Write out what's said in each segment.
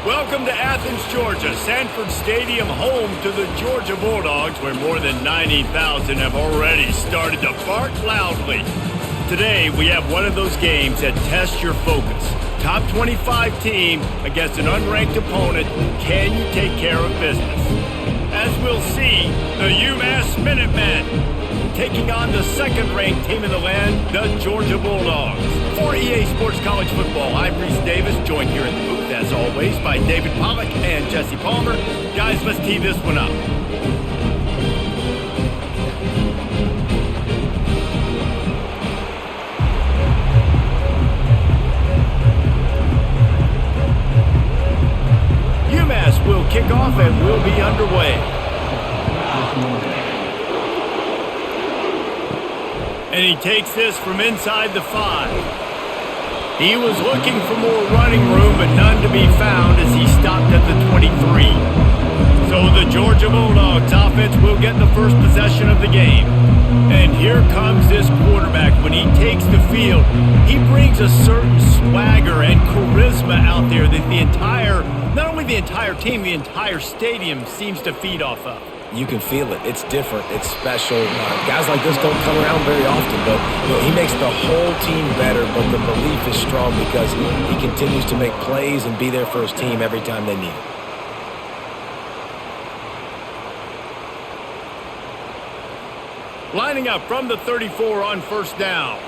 Welcome to Athens, Georgia, Sanford Stadium, home to the Georgia Bulldogs, where more than 90,000 have already started to bark loudly. Today, we have one of those games that tests your focus. Top 25 team against an unranked opponent. Can you take care of business? As we'll see, the UMass Minutemen taking on the second-ranked team in the land, the Georgia Bulldogs. For EA Sports College Football, I'm Reese Davis, joined here in the booth, as always, by David Pollack and Jesse Palmer. Guys, let's tee this one up. UMass will kick off and we'll be underway. And he takes this from inside the 5. He was looking for more running room, but none to be found as he stopped at the 23. So the Georgia Bulldogs offense will get the first possession of the game. And here comes this quarterback. When he takes the field, he brings a certain swagger and charisma out there that not only the entire team, the entire stadium seems to feed off of. You can feel it. It's different. It's special. Guys like this don't come around very often, but he makes the whole team better, but the belief is strong because he continues to make plays and be there for his team every time they need it. Lining up from the 34 on first down.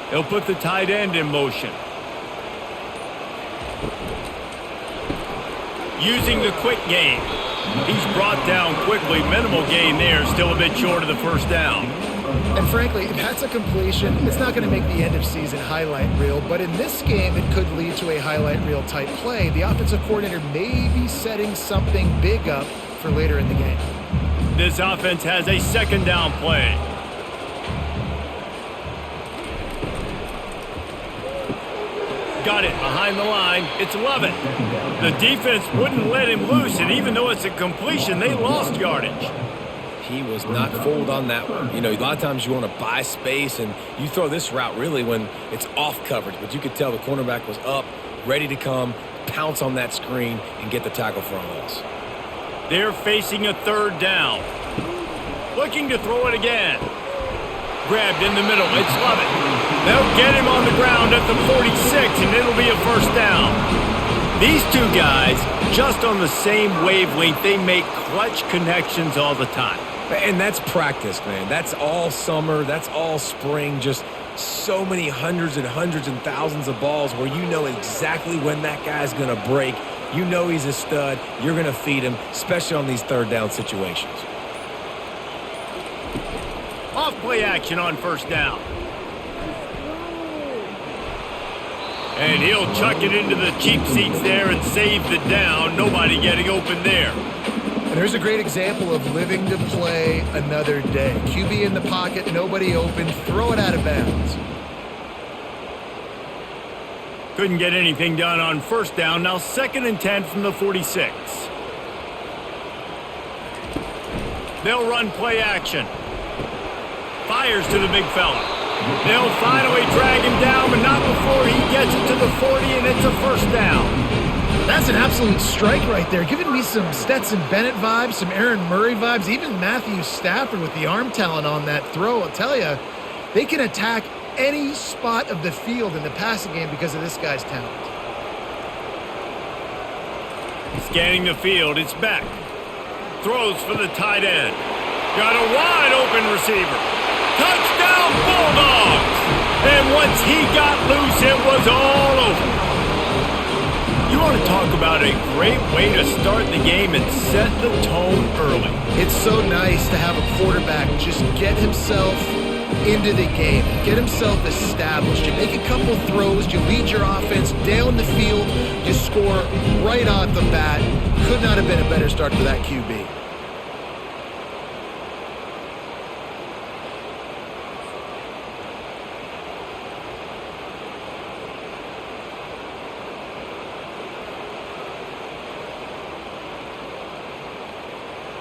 He'll put the tight end in motion. Using the quick game. He's brought down quickly. Minimal gain there. Still a bit short of the first down. And frankly, if that's a completion, it's not going to make the end of season highlight reel. But in this game, it could lead to a highlight reel type play. The offensive coordinator may be setting something big up for later in the game. This offense has a second down play. Got it behind the line. It's Lovett. The defense wouldn't let him loose, and even though it's a completion, they lost yardage. He was not fooled on that one. A lot of times you want to buy space, and you throw this route really when it's off coverage. But you could tell the cornerback was up, ready to come, pounce on that screen, and get the tackle for a loss. They're facing a third down. Looking to throw it again. Grabbed in the middle. It's Lovett. They'll get him on the ground at the 46, and it'll be a first down. These two guys, just on the same wavelength, they make clutch connections all the time. And that's practice, man. That's all summer. That's all spring. Just so many hundreds and thousands of balls where you know exactly when that guy's going to break. You know he's a stud. You're going to feed him, especially on these third down situations. Off play action on first down. And he'll chuck it into the cheap seats there and save the down. Nobody getting open there. And there's a great example of living to play another day. QB in the pocket, nobody open, throw it out of bounds. Couldn't get anything done on first down. Now 2nd and 10 from the 46. They'll run play action. Fires to the big fella. They'll finally drag him down, but not before he gets it to the 40, and it's a first down. That's an absolute strike right there. Giving me some Stetson Bennett vibes, some Aaron Murray vibes, even Matthew Stafford with the arm talent on that throw. I'll tell you, they can attack any spot of the field in the passing game because of this guy's talent. Scanning the field, it's Beck. Throws for the tight end. Got a wide open receiver. Touchdown Bulldogs! And once he got loose, it was all over. You want to talk about a great way to start the game and set the tone early. It's so nice to have a quarterback just get himself into the game, get himself established. You make a couple throws, you lead your offense down the field, you score right off the bat. Could not have been a better start for that QB.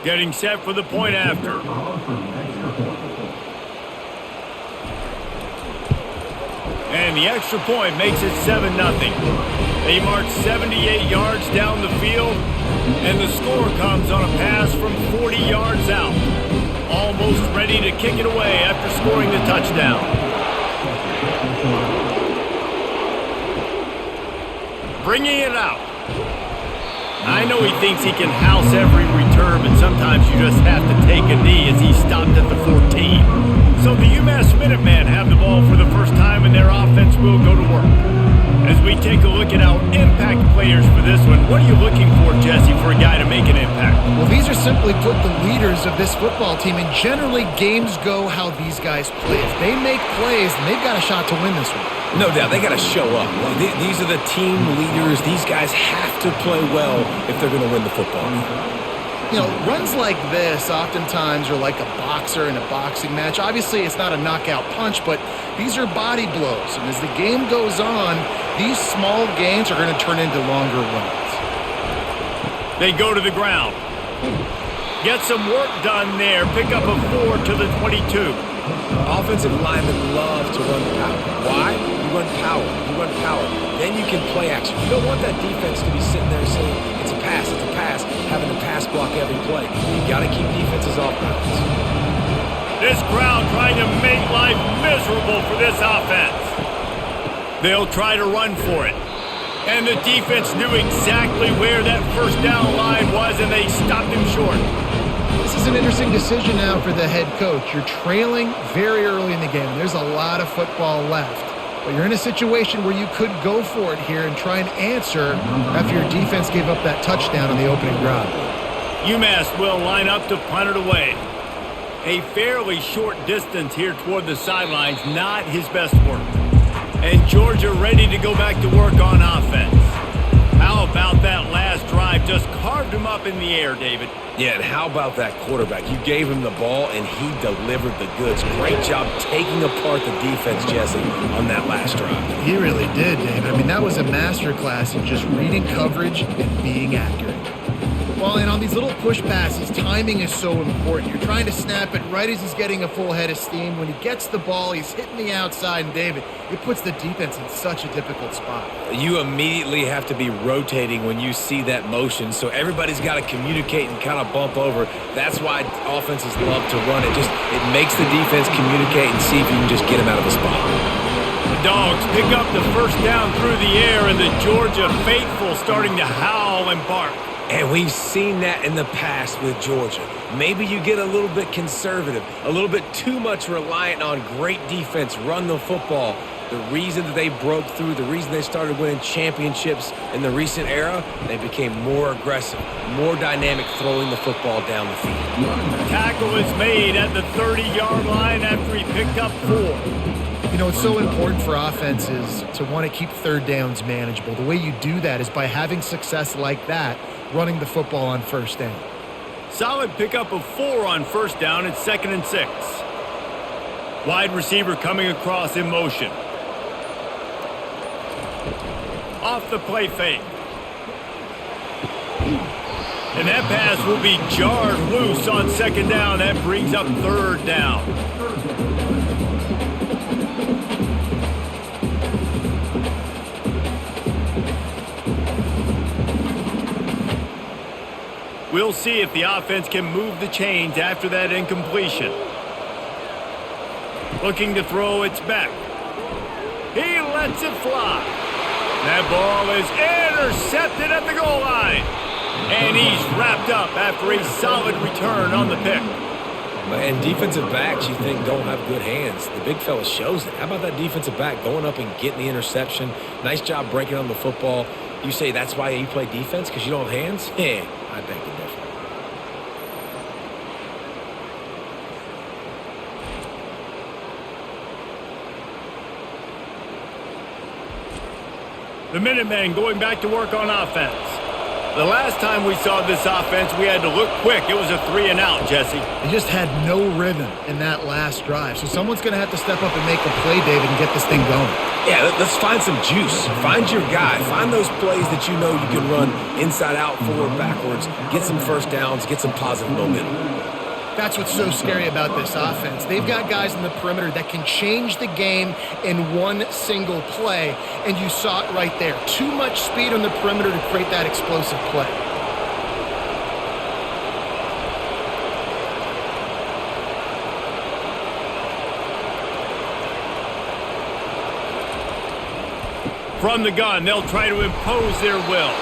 Getting set for the point after. And the extra point makes it 7-0. They march 78 yards down the field, and the score comes on a pass from 40 yards out. Almost ready to kick it away after scoring the touchdown. Bringing it out. I know he thinks he can house every return, but sometimes you just have to take a knee as he stopped at the 14. So the UMass Minutemen have the ball for the first time, and their offense will go to work. As we take a look at our impact players for this one, what are you looking for, Jesse, for a guy to make an impact? Well, these are simply put the leaders of this football team, and generally games go how these guys play. If they make plays, then they've got a shot to win this one. No doubt, they got to show up. These are the team leaders. These guys have to play well if they're going to win the football game. You know, runs like this oftentimes are like a boxer in a boxing match. Obviously, it's not a knockout punch, but these are body blows. And as the game goes on, these small gains are going to turn into longer runs. They go to the ground. Get some work done there. Pick up a 4 to the 22. Offensive linemen love to run power. Why? You run power. You run power. Then you can play action. You don't want that defense to be sitting there saying, it's a pass, having to pass block every play. You got to keep defenses off balance. This crowd trying to make life miserable for this offense. They'll try to run for it. And the defense knew exactly where that first down line was, and they stopped him short. This is an interesting decision now for the head coach. You're trailing very early in the game. There's a lot of football left. But you're in a situation where you could go for it here and try and answer after your defense gave up that touchdown on the opening drive. UMass will line up to punt it away. A fairly short distance here toward the sidelines, not his best work. And Georgia ready to go back to work on offense. How about that last drive? Just carved him up in the air, David. Yeah, and how about that quarterback? You gave him the ball, and he delivered the goods. Great job taking apart the defense, Jesse, on that last drive. He really did, David. I mean, that was a masterclass in just reading coverage and being accurate. Well, and on these little push passes, timing is so important. You're trying to snap it right as he's getting a full head of steam. When he gets the ball, he's hitting the outside, and David, it puts the defense in such a difficult spot. You immediately have to be rotating when you see that motion, so everybody's got to communicate and kind of bump over. That's why offenses love to run it. It makes the defense communicate and see if you can just get him out of the spot. The Dogs pick up the first down through the air, and the Georgia faithful starting to howl and bark. And we've seen that in the past with Georgia. Maybe you get a little bit conservative, a little bit too much reliant on great defense, run the football. The reason that they broke through, the reason they started winning championships in the recent era, they became more aggressive, more dynamic throwing the football down the field. Tackle is made at the 30-yard line after he picked up 4. You know, it's so important for offenses to want to keep third downs manageable. The way you do that is by having success like that, running the football on first down. Solid pickup of 4 on first down at 2nd and 6. Wide receiver coming across in motion. Off the play fake. And that pass will be jarred loose on 2nd down. That brings up 3rd down. We'll see if the offense can move the chains after that incompletion. Looking to throw, it's back. He lets it fly. That ball is intercepted at the goal line. And he's wrapped up after a solid return on the pick. And defensive backs, you think, don't have good hands. The big fella shows it. How about that defensive back going up and getting the interception? Nice job breaking on the football. You say that's why you play defense, because you don't have hands? Yeah, I beg to differ. The Minutemen going back to work on offense. The last time we saw this offense, we had to look quick. It was a 3-and-out, Jesse. They just had no rhythm in that last drive. So someone's going to have to step up and make a play, David, and get this thing going. Yeah, let's find some juice. Find your guy. Find those plays that you know you can run inside out, forward, backwards. Get some first downs. Get some positive momentum. That's what's so scary about this offense. They've got guys in the perimeter that can change the game in one single play, and you saw it right there. Too much speed on the perimeter to create that explosive play. From the gun, they'll try to impose their will.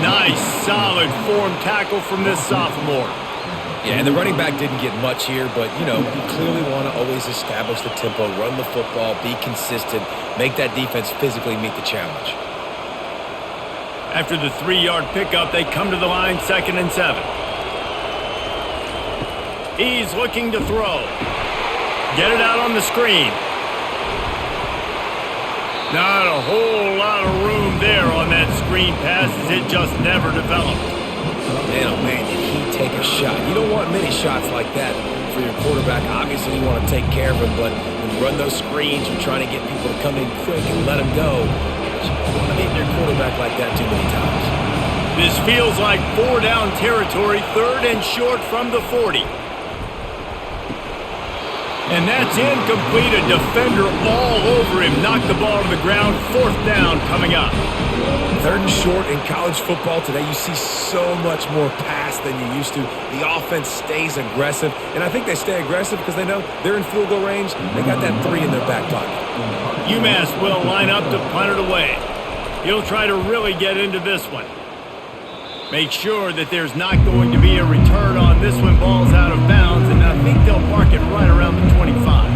Nice, solid form tackle from this sophomore. Yeah, and the running back didn't get much here, but, you know, you clearly want to always establish the tempo, run the football, be consistent, make that defense physically meet the challenge. After the 3-yard pickup, they come to the line, 2nd and 7. He's looking to throw. Get it out on the screen. Not a whole lot of room there on that screen pass as it just never developed. Man, oh man, did he take a shot. You don't want many shots like that for your quarterback. Obviously, you want to take care of him, but when you run those screens, you're trying to get people to come in quick and let him go. But you don't want to hit your quarterback like that too many times. This feels like 4-down territory, 3rd and short from the 40. And that's incomplete. A defender all over him. Knocked the ball to the ground. 4th down coming up. 3rd and short in college football today. You see so much more pass than you used to. The offense stays aggressive. And I think they stay aggressive because they know they're in field goal range. They got that 3 in their back pocket. UMass will line up to punt it away. He'll try to really get into this one. Make sure that there's not going to be a return on this one. Ball's out of bounds, and I think they'll mark it right around the 25.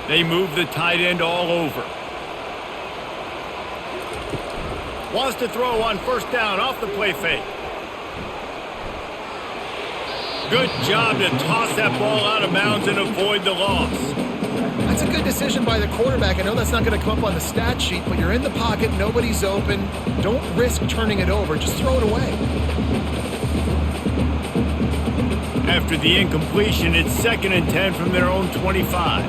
They move the tight end all over. Wants to throw on 1st down off the play fake. Good job to toss that ball out of bounds and avoid the loss. That's a good decision by the quarterback. I know that's not going to come up on the stat sheet, but you're in the pocket, nobody's open. Don't risk turning it over. Just throw it away. After the incompletion, it's 2nd and 10 from their own 25.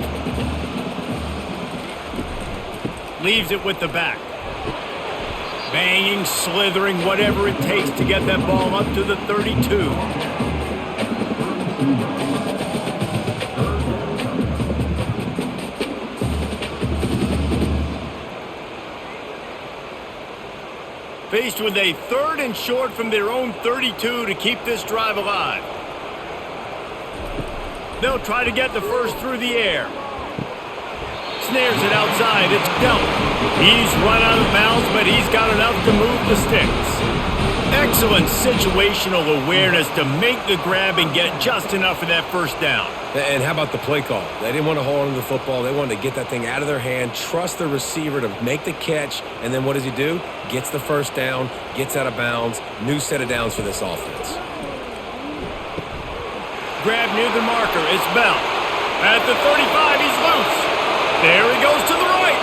Leaves it with the back. Banging, slithering, whatever it takes to get that ball up to the 32. Faced with a 3rd and short from their own 32 to keep this drive alive. They'll try to get the first through the air. Snares it outside. It's dealt. He's run out of bounds, but he's got enough to move the sticks. Excellent situational awareness to make the grab and get just enough of that 1st down. And how about the play call? They didn't want to hold on to the football. They wanted to get that thing out of their hand, trust the receiver to make the catch, and then what does he do? Gets the 1st down, gets out of bounds. New set of downs for this offense. Grab near the marker. It's Bell. At the 35, he's loose. There he goes to the right.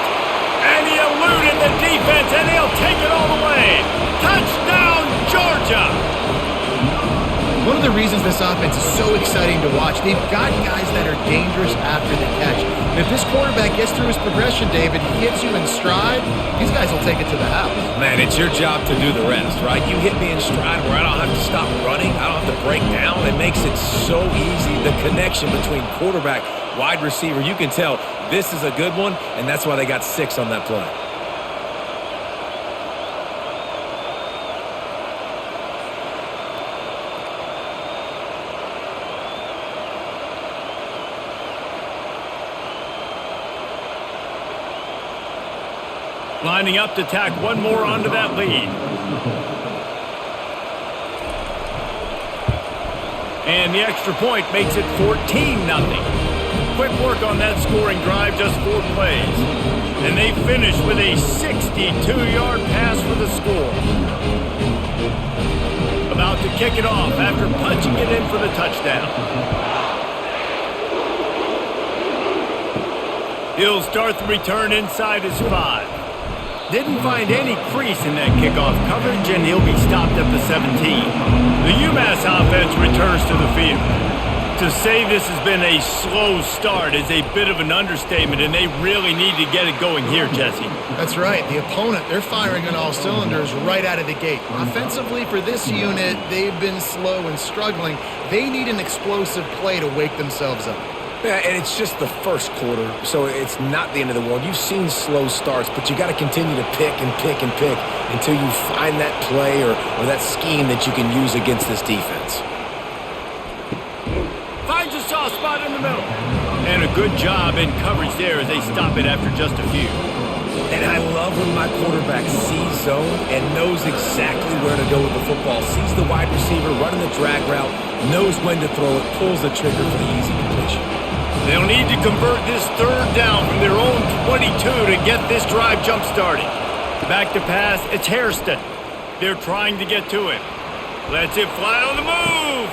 And he eluded the defense, and he'll take it all the way. Touchdown, Georgia! One of the reasons this offense is so exciting to watch, they've got guys that are dangerous after the catch. And if this quarterback gets through his progression, David, he hits you in stride, these guys will take it to the house. Man, it's your job to do the rest, right? You hit me in stride where I don't have to stop running. I don't have to break down. It makes it so easy. The connection between quarterback, wide receiver, you can tell this is a good one, and that's why they got 6 on that play. Lining up to tack one more onto that lead. And the extra point makes it 14-0. Quick work on that scoring drive, just 4 plays. And they finish with a 62-yard pass for the score. About to kick it off after punching it in for the touchdown. He'll start the return inside his 5. Didn't find any crease in that kickoff coverage, and he'll be stopped at the 17. The UMass offense returns to the field. To say this has been a slow start is a bit of an understatement, and they really need to get it going here, Jesse. That's right. The opponent, they're firing on all cylinders right out of the gate. Offensively, for this unit, they've been slow and struggling. They need an explosive play to wake themselves up. Yeah, and it's just the first quarter, so it's not the end of the world. You've seen slow starts, but you got to continue to pick and pick and pick until you find that play or that scheme that you can use against this defense. Finds a soft spot in the middle. And a good job in coverage there as they stop it after just a few. And I love when my quarterback sees zone and knows exactly where to go with the football. Sees the wide receiver running the drag route, knows when to throw it, pulls the trigger for the easy completion. They'll need to convert this third down from their own 22 to get this drive jump-started. Back to pass, it's Hairston. They're trying to get to him. Lets it fly on the move.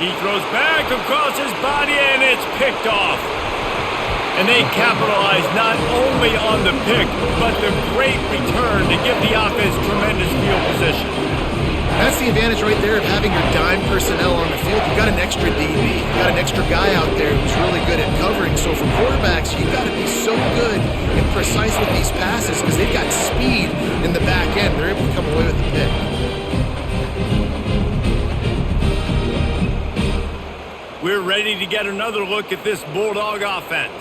He throws back across his body, and it's picked off. And they capitalize not only on the pick, but the great return to give the offense tremendous field position. That's the advantage right there of having your dime personnel on the field. You've got an extra DB. You've got an extra guy out there who's really good at covering. So for quarterbacks, you've got to be so good and precise with these passes because they've got speed in the back end. They're able to come away with the pick. We're ready to get another look at this Bulldog offense.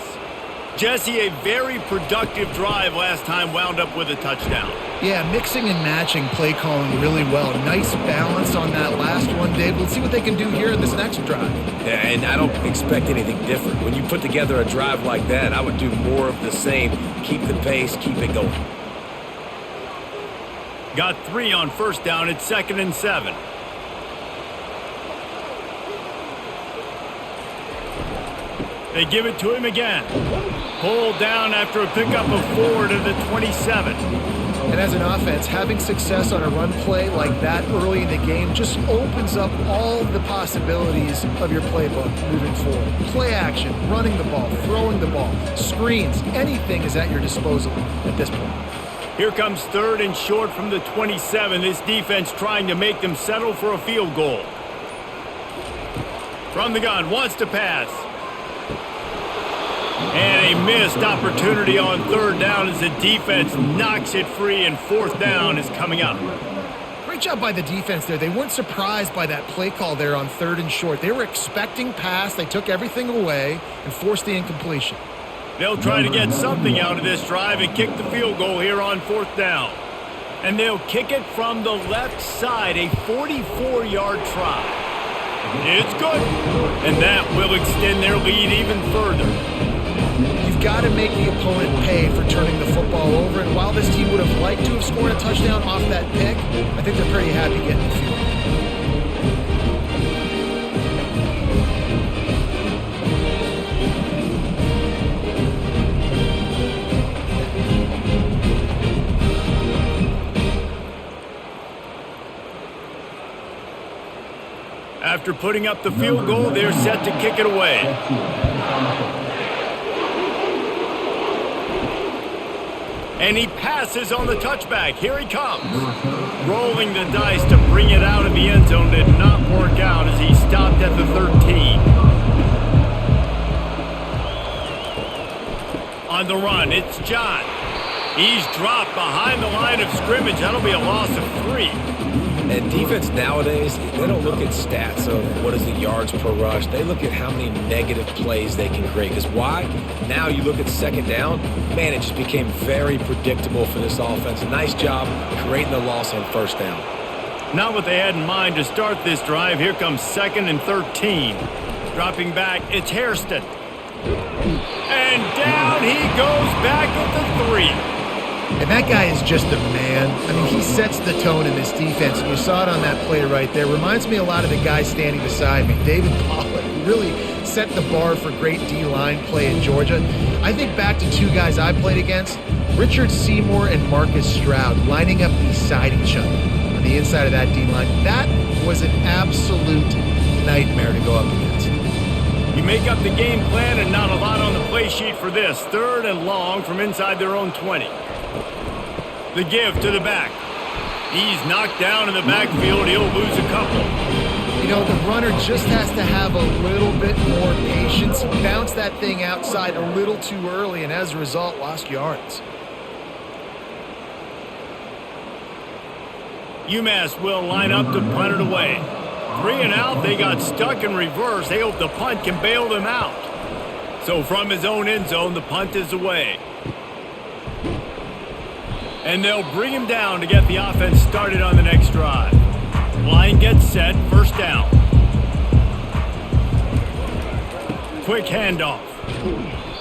Jesse, a very productive drive last time wound up with a touchdown. Yeah, mixing and matching play calling really well. Nice balance on that last one, Dave. Let's see what they can do here in this next drive. Yeah, and I don't expect anything different. When you put together a drive like that, I would do more of the same. Keep the pace, keep it going. Got 3 on first down. It's 2nd and 7. They give it to him again. Pulled down after a pickup of 4 to the 27. And as an offense, having success on a run play like that early in the game just opens up all the possibilities of your playbook moving forward. Play action, running the ball, throwing the ball, screens, anything is at your disposal at this point. Here comes 3rd and short from the 27. This defense trying to make them settle for a field goal. From the gun, wants to pass. And a missed opportunity on 3rd down as the defense knocks it free, and 4th down is coming up. Great job by the defense there. They weren't surprised by that play call there on 3rd and short. They were expecting pass. They took everything away and forced the incompletion. They'll try to get something out of this drive and kick the field goal here on 4th down. And they'll kick it from the left side, a 44-yard try. It's good. And that will extend their lead even further. You've got to make the opponent pay for turning the football over, and while this team would have liked to have scored a touchdown off that pick, I think they're pretty happy getting the field. After putting up the field goal, they're set to kick it away. And he passes on the touchback. Here he comes. Rolling the dice to bring it out of the end zone did not work out as he stopped at the 13. On the run, it's John. He's dropped behind the line of scrimmage. That'll be a loss of 3. And defense nowadays, they don't look at stats of what is the yards per rush. They look at how many negative plays they can create. Because why? Now you look at 2nd down, man, it just became very predictable for this offense. A nice job creating the loss on 1st down. Not what they had in mind to start this drive. Here comes 2nd and 13. Dropping back, it's Hairston. And down he goes back at the 3. And that guy is just a man. I mean, he sets the tone in this defense. And you saw it on that play right there. Reminds me a lot of the guy standing beside me, David Pollack, who really set the bar for great D-line play in Georgia. I think back to 2 guys I played against, Richard Seymour and Marcus Stroud, lining up beside each other on the inside of that D-line. That was an absolute nightmare to go up against. You make up the game plan and not a lot on the play sheet for this. 3rd and long from inside their own 20. The give to the back. He's knocked down in the backfield. He'll lose a couple. You know, the runner just has to have a little bit more patience, bounce that thing outside a little too early, and as a result, lost yards. UMass will line up to punt it away. 3 and out, they got stuck in reverse. They hope the punt can bail them out. So from his own end zone, the punt is away. And they'll bring him down to get the offense started on the next drive. Line gets set, first down. Quick handoff.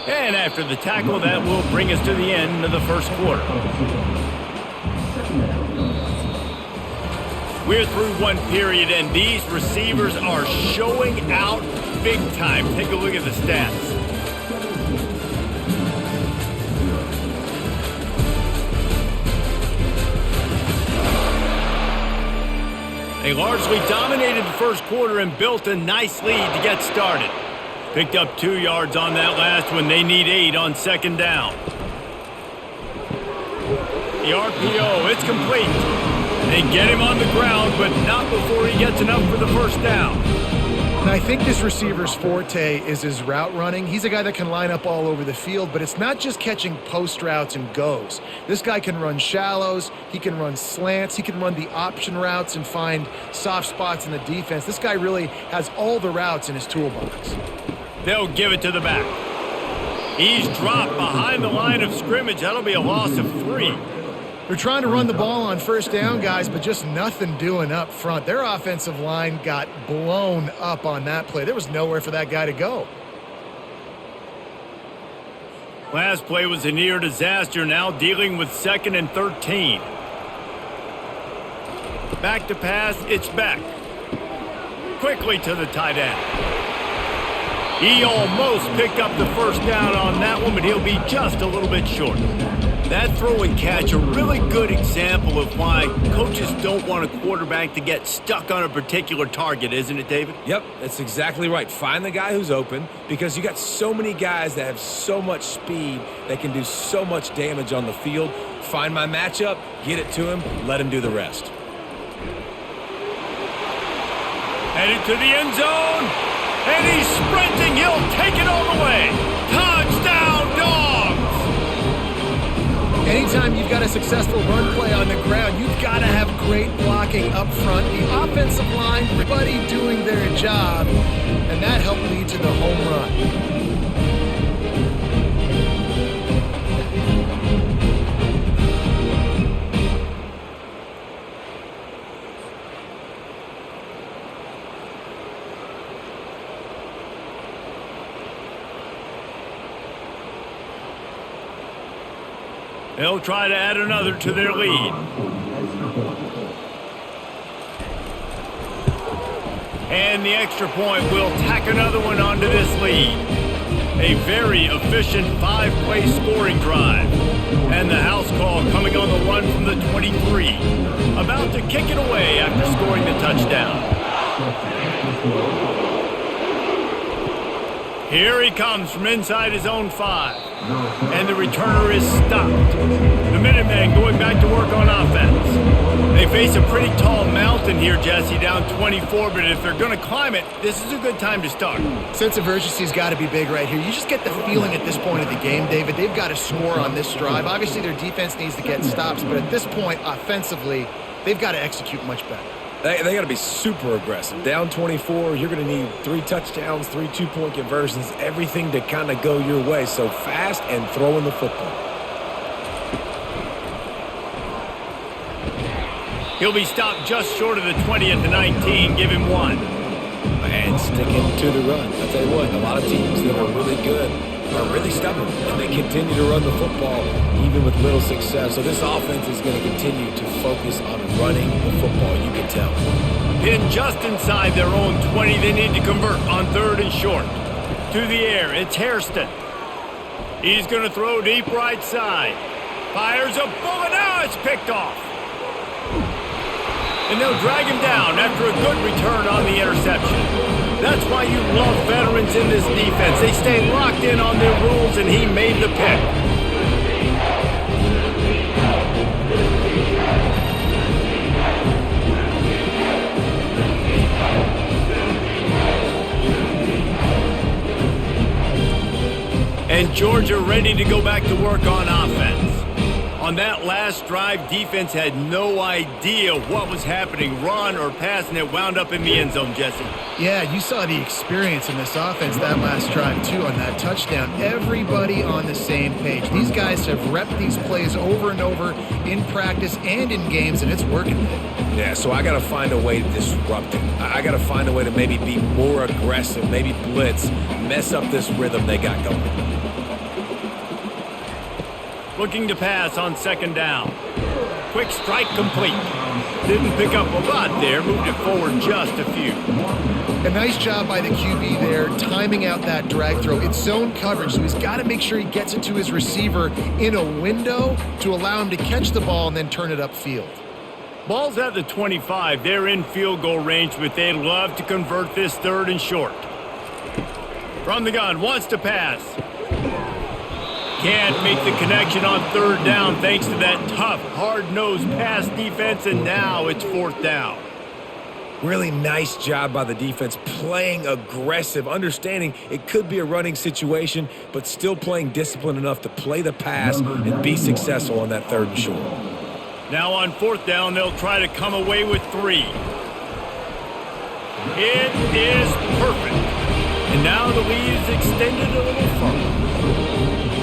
And after the tackle, that will bring us to the end of the first quarter. We're through one period, and these receivers are showing out big time. Take a look at the stats. They largely dominated the first quarter and built a nice lead to get started. Picked up 2 yards on that last one. They need 8 on second down. The RPO, it's complete. They get him on the ground, but not before he gets enough for the first down. And I think this receiver's forte is his route running. He's a guy that can line up all over the field, but it's not just catching post routes and goes. This guy can run shallows, he can run slants, he can run the option routes and find soft spots in the defense. This guy really has all the routes in his toolbox. They'll give it to the back. He's dropped behind the line of scrimmage. That'll be a loss of 3. They're trying to run the ball on first down, guys, but just nothing doing up front. Their offensive line got blown up on that play. There was nowhere for that guy to go. Last play was a near disaster, now dealing with 2nd and 13. Back to pass, it's back. Quickly to the tight end. He almost picked up the first down on that one, but he'll be just a little bit short. That throw and catch, a really good example of why coaches don't want a quarterback to get stuck on a particular target, isn't it, David? Yep, that's exactly right. Find the guy who's open, because you got so many guys that have so much speed that can do so much damage on the field. Find my matchup, get it to him, let him do the rest. Headed to the end zone, and he's sprinting. He'll take it all the way. Touchdown, Dogs! Anytime you've got a successful run play on the ground, you've got to have great blocking up front. The offensive line, everybody doing their job, and that helped lead to the home run. They'll try to add another to their lead. And the extra point will tack another one onto this lead. A very efficient 5-play scoring drive. And the house call coming on the run from the 23. About to kick it away after scoring the touchdown. Here he comes from inside his own 5. And the returner is stopped. The Minutemen going back to work on offense. They face a pretty tall mountain here, Jesse, down 24, but if they're going to climb it, this is a good time to start. Sense of urgency's got to be big right here. You just get the feeling at this point of the game, David, they've got to score on this drive. Obviously, their defense needs to get stops, but at this point, offensively, they've got to execute much better. They got to be super aggressive. Down 24, you're going to need 3 touchdowns, 3 2-point conversions, everything to kind of go your way. So fast and throwing the football. He'll be stopped just short of the 20 at the 19. Give him 1. And sticking to the run. I'll tell you what, a lot of teams that are really good are really stubborn, and they continue to run the football even with little success. So this offense is going to continue to focus on running the football, you can tell. Pinned just inside their own 20, they need to convert on 3rd and short. To the air, it's Hairston. He's going to throw deep right side. Fires a bullet, now it's picked off. And they'll drag him down after a good return on the interception. That's why you love veterans in this defense. They stay locked in on their rules, and he made the pick. And Georgia ready to go back to work on offense. On that last drive, defense had no idea what was happening, run or pass, and it wound up in the end zone, Jesse. Yeah, you saw the experience in this offense that last drive, too, on that touchdown. Everybody on the same page. These guys have repped these plays over and over in practice and in games, and it's working. Yeah, so I got to find a way to disrupt it. I got to find a way to maybe be more aggressive, maybe blitz, mess up this rhythm they got going. Looking to pass on second down. Quick strike complete. Didn't pick up a lot there, moved it forward just a few. A nice job by the QB there, timing out that drag throw. It's zone coverage, so he's got to make sure he gets it to his receiver in a window to allow him to catch the ball and then turn it upfield. Ball's at the 25. They're in field goal range, but they'd love to convert this third and short. From the gun, wants to pass. Can't make the connection on third down thanks to that tough, hard-nosed pass defense, and now it's fourth down. Really nice job by the defense, playing aggressive, understanding it could be a running situation, but still playing disciplined enough to play the pass and be successful on that third and short. Now on fourth down, they'll try to come away with 3. It is perfect. And now the lead is extended a little further.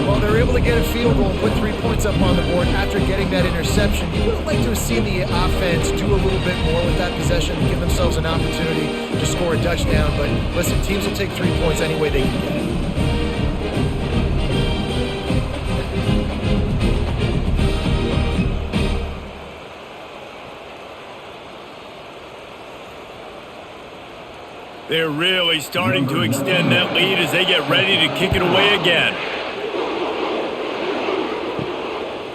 Well, they're able to get a field goal and put 3 points up on the board after getting that interception. You would have liked to have seen the offense do a little bit more with that possession, give themselves an opportunity to score a touchdown. But listen, teams will take 3 points any way they can get it. They're really starting to extend that lead as they get ready to kick it away again.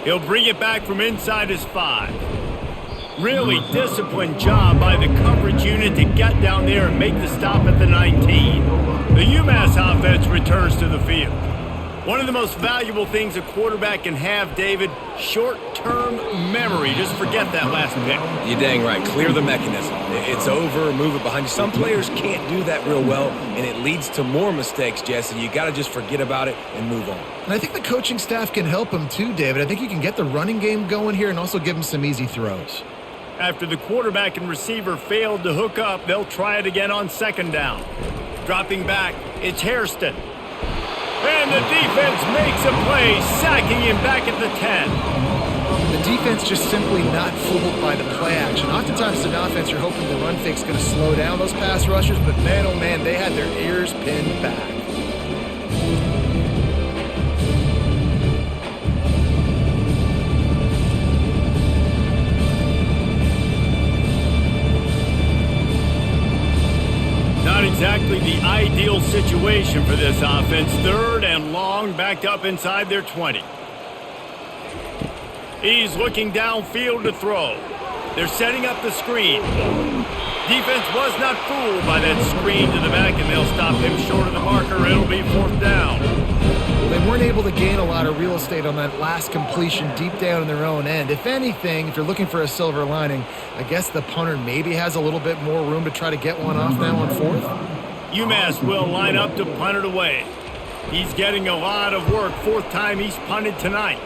He'll bring it back from inside his 5. Really disciplined job by the coverage unit to get down there and make the stop at the 19. The UMass offense returns to the field. One of the most valuable things a quarterback can have, David, short-term memory. Just forget that last pick. You're dang right. Clear the mechanism. It's over, move it behind you. Some players can't do that real well, and it leads to more mistakes, Jesse. You got to just forget about it and move on. And I think the coaching staff can help him too, David. I think you can get the running game going here and also give him some easy throws. After the quarterback and receiver failed to hook up, they'll try it again on second down. Dropping back, it's Hairston. And the defense makes a play, sacking him back at the 10. The defense just simply not fooled by the play action. Oftentimes as an offense, you're hoping the run fake's going to slow down those pass rushers, but man, oh man, they had their ears pinned back. Not exactly the ideal situation for this offense. Third and long, backed up inside their 20. He's looking downfield to throw. They're setting up the screen. Defense was not fooled by that screen to the back, and they'll stop him short of the marker. It'll be fourth down. Well, they weren't able to gain a lot of real estate on that last completion deep down in their own end. If anything, if you're looking for a silver lining, I guess the punter maybe has a little bit more room to try to get one off now on fourth. UMass will line up to punt it away. He's getting a lot of work. Fourth time he's punted tonight.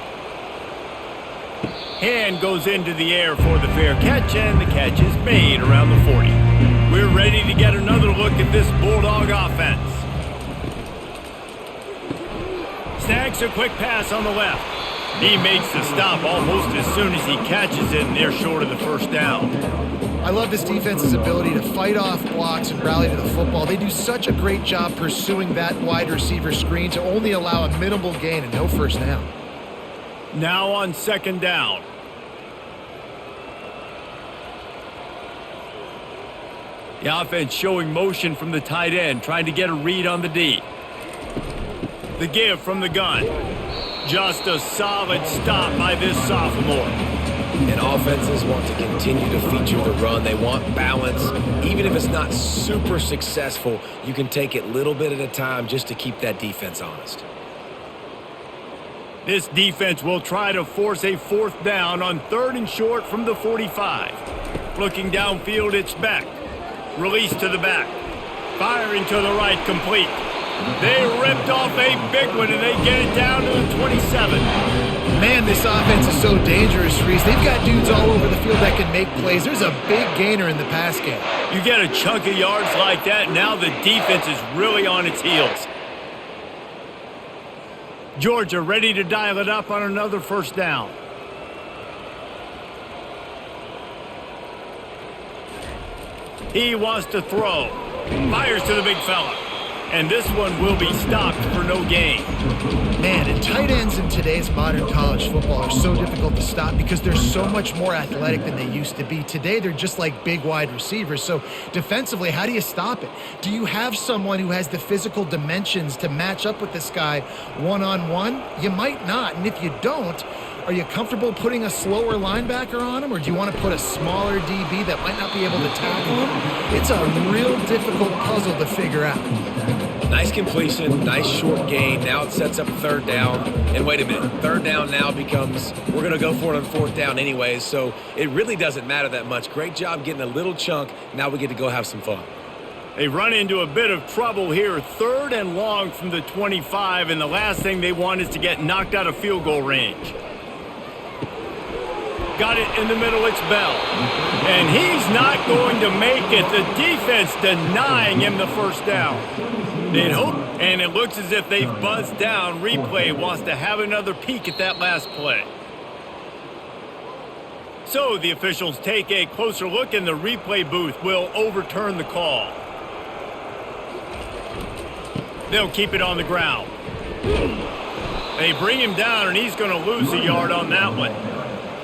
Hand goes into the air for the fair catch, and the catch is made around the 40. We're ready to get another look at this Bulldog offense. Snags a quick pass on the left. He makes the stop almost as soon as he catches it, and they're short of the first down. I love this defense's ability to fight off blocks and rally to the football. They do such a great job pursuing that wide receiver screen to only allow a minimal gain and no first down. Now on second down. The offense showing motion from the tight end, trying to get a read on the D. The give from the gun. Just a solid stop by this sophomore. And offenses want to continue to feature the run. They want balance. Even if it's not super successful, you can take it little bit at a time just to keep that defense honest. This defense will try to force a fourth down on third and short from the 45. Looking downfield, it's Beck. Release to the back. Firing to the right, complete. They ripped off a big one, and they get it down to the 27. Man, this offense is so dangerous, Reese. They've got dudes all over the field that can make plays. There's a big gainer in the pass game. You get a chunk of yards like that, now the defense is really on its heels. Georgia ready to dial it up on another first down. He wants to throw. Fires to the big fella. And this one will be stopped for no gain. Man, and tight ends in today's modern college football are so difficult to stop because they're so much more athletic than they used to be. Today, they're just like big wide receivers. So defensively, how do you stop it? Do you have someone who has the physical dimensions to match up with this guy one-on-one? You might not. And if you don't, are you comfortable putting a slower linebacker on him, or do you want to put a smaller DB that might not be able to tackle him? It's a real difficult puzzle to figure out. Nice completion, nice short gain. Now it sets up third down. And wait a minute, third down now becomes, we're going to go for it on fourth down anyways, so it really doesn't matter that much. Great job getting a little chunk. Now we get to go have some fun. They run into a bit of trouble here, 3rd and long from the 25, and the last thing they want is to get knocked out of field goal range. Got it in the middle, it's Bell. And he's not going to make it. The defense denying him the first down. They'd hope, and it looks as if they've buzzed down. Replay wants to have another peek at that last play. So the officials take a closer look, and the replay booth will overturn the call. They'll keep it on the ground. They bring him down, and he's going to lose a yard on that one.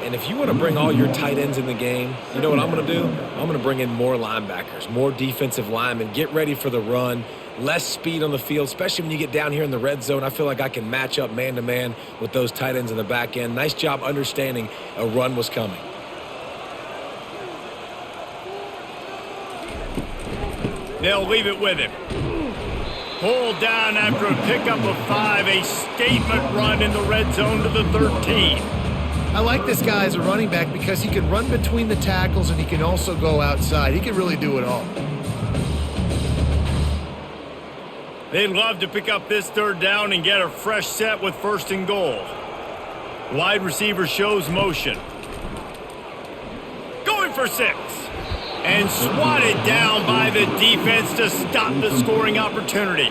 And if you want to bring all your tight ends in the game, you know what I'm going to do? I'm going to bring in more linebackers, more defensive linemen, get ready for the run, less speed on the field, especially when you get down here in the red zone. I feel like I can match up man-to-man with those tight ends in the back end. Nice job understanding a run was coming. They'll leave it with him. Pulled down after a pickup of 5, a statement run in the red zone to the 13. I like this guy as a running back because he can run between the tackles and he can also go outside. He can really do it all. They'd love to pick up this third down and get a fresh set with 1st and goal. Wide receiver shows motion. Going for 6. And swatted down by the defense to stop the scoring opportunity.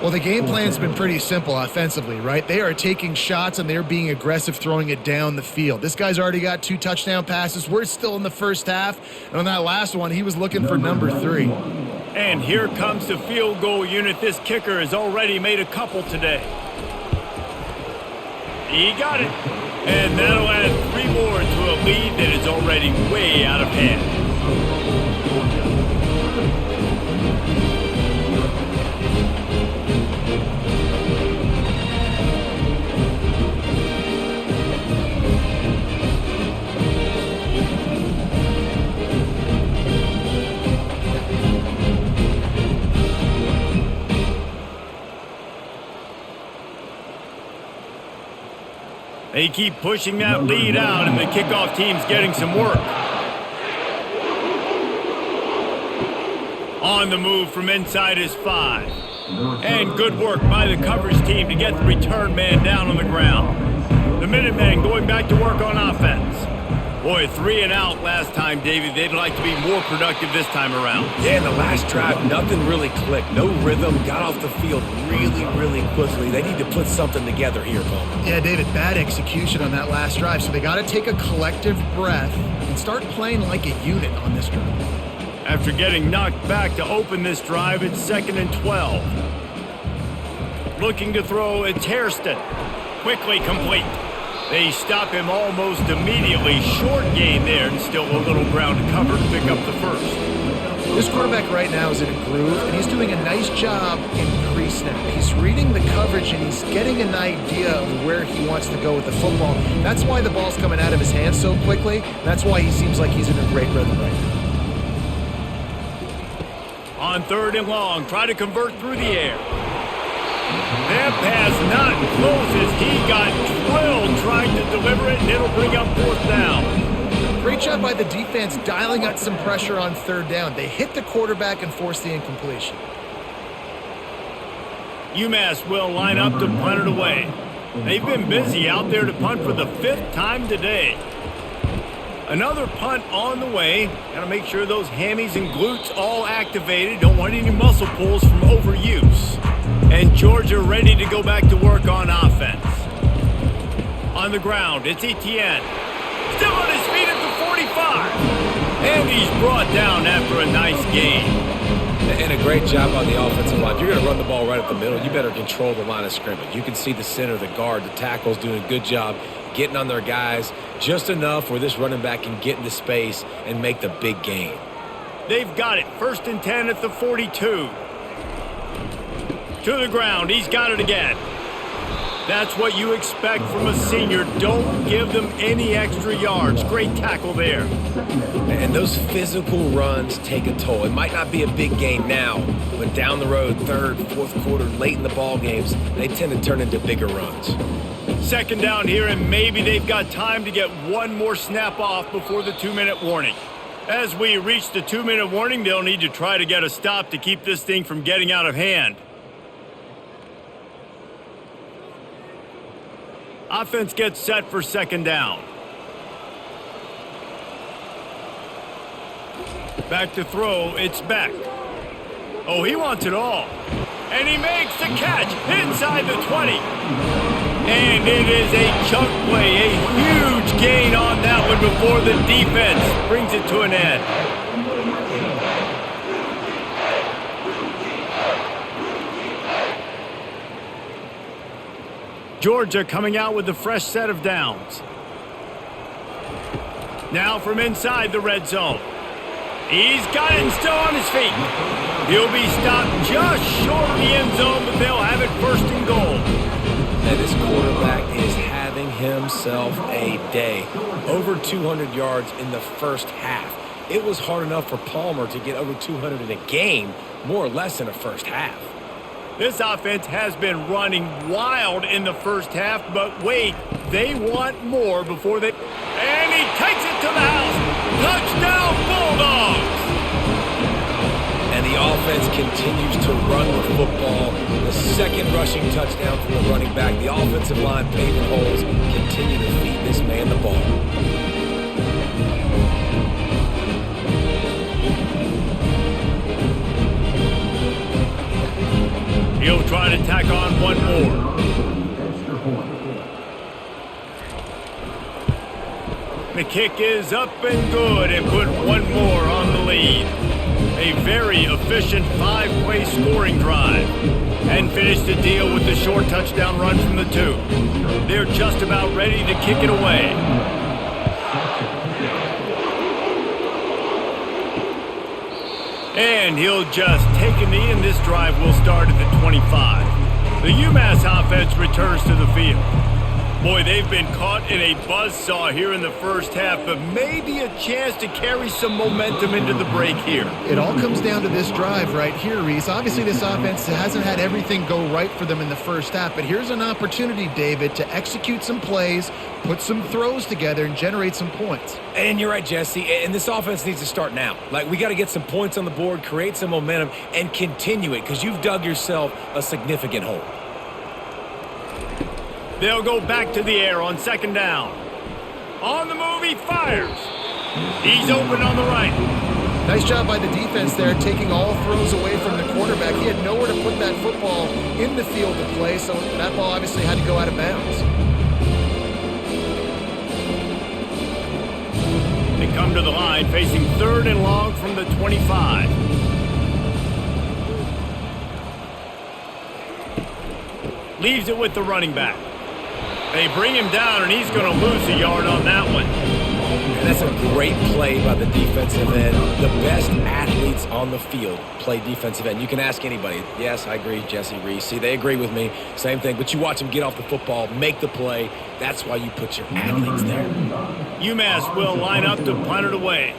Well, the game plan's been pretty simple offensively, right? They are taking shots and they're being aggressive, throwing it down the field. This guy's already got 2 touchdown passes. We're still in the first half. And on that last one, he was looking for number 3. And here comes the field goal unit. This kicker has already made a couple today. He got it. And that'll add 3 more to a lead that is already way out of hand. They keep pushing that lead out, and the kickoff team's getting some work. On the move from inside his 5. And good work by the coverage team to get the return man down on the ground. The Minutemen going back to work on offense. Boy, 3 and out last time, David. They'd like to be more productive this time around. Yeah, in the last drive, nothing really clicked. No rhythm, got off the field really, really quickly. They need to put something together here, Coleman. Yeah, David, bad execution on that last drive. So they got to take a collective breath and start playing like a unit on this drive. After getting knocked back to open this drive, it's 2nd and 12. Looking to throw, it's Hairston. Quickly complete. They stop him almost immediately. Short gain there, and still a little ground to cover to pick up the first. This quarterback right now is in a groove, and he's doing a nice job in pre-snap. He's reading the coverage, and he's getting an idea of where he wants to go with the football. That's why the ball's coming out of his hands so quickly. That's why he seems like he's in a great rhythm right now. On 3rd and long, try to convert through the air. That pass not close as he got drilled trying to deliver it, and it'll bring up 4th down. Great job by the defense dialing out some pressure on 3rd down. They hit the quarterback and forced the incompletion. UMass will line up to punt it away. They've been busy out there to punt for the 5th time today. Another punt on the way. Got to make sure those hammies and glutes all activated. Don't want any muscle pulls from overuse. And Georgia ready to go back to work on offense. On the ground, it's Etienne. Still on his feet at the 45. And he's brought down after a nice gain. And a great job on the offensive line. If you're going to run the ball right up the middle, you better control the line of scrimmage. You can see the center, the guard, the tackles doing a good job getting on their guys just enough where this running back can get into space and make the big gain. They've got it. 1st and 10 at the 42. To the ground. He's got it again. That's what you expect from a senior. Don't give them any extra yards. Great tackle there. And those physical runs take a toll. It might not be a big gain now, but down the road, 3rd, 4th quarter, late in the ball games, they tend to turn into bigger runs. 2nd down here, and maybe they've got time to get one more snap off before the 2-minute warning. As we reach the 2-minute warning, they'll need to try to get a stop to keep this thing from getting out of hand. Offense gets set for 2nd down. Back to throw, it's Beck. Oh, he wants it all. And he makes the catch inside the 20. And it is a chunk play, a huge gain on that one before the defense brings it to an end. Georgia coming out with a fresh set of downs. Now from inside the red zone. He's got it and still on his feet. He'll be stopped just short of the end zone, but they'll have it 1st and goal. And this quarterback is having himself a day. Over 200 yards in the 1st half. It was hard enough for Palmer to get over 200 in a game, more or less in a 1st half. This offense has been running wild in the 1st half, but wait, they want more before they... And he takes it to the house. Touchdown, Bulldogs! And the offense continues to run the football. The 2nd rushing touchdown from the running back. The offensive line paving holes continue to feed this man the ball. He'll try to tack on one more. The kick is up and good and put one more on the lead. A very efficient 5-play scoring drive. And finish the deal with the short touchdown run from the 2. They're just about ready to kick it away. And he'll just take a knee, and this drive will start at the 25. The UMass offense returns to the field. Boy, they've been caught in a buzzsaw here in the 1st half, but maybe a chance to carry some momentum into the break here. It all comes down to this drive right here, Reese. Obviously, this offense hasn't had everything go right for them in the 1st half, but here's an opportunity, David, to execute some plays, put some throws together, and generate some points. And you're right, Jesse, and this offense needs to start now. Like, we got to get some points on the board, create some momentum, and continue it, because you've dug yourself a significant hole. They'll go back to the air on 2nd down. On the move, he fires. He's open on the right. Nice job by the defense there, taking all throws away from the quarterback. He had nowhere to put that football in the field to play, so that ball obviously had to go out of bounds. They come to the line, facing 3rd and long from the 25. Leaves it with the running back. They bring him down, and he's going to lose a yard on that one. And that's a great play by the defensive end. The best athletes on the field play defensive end. You can ask anybody. Yes, I agree, Jesse Reese. See, they agree with me. Same thing. But you watch them get off the football, make the play. That's why you put your athletes there. UMass will line up to punt it away.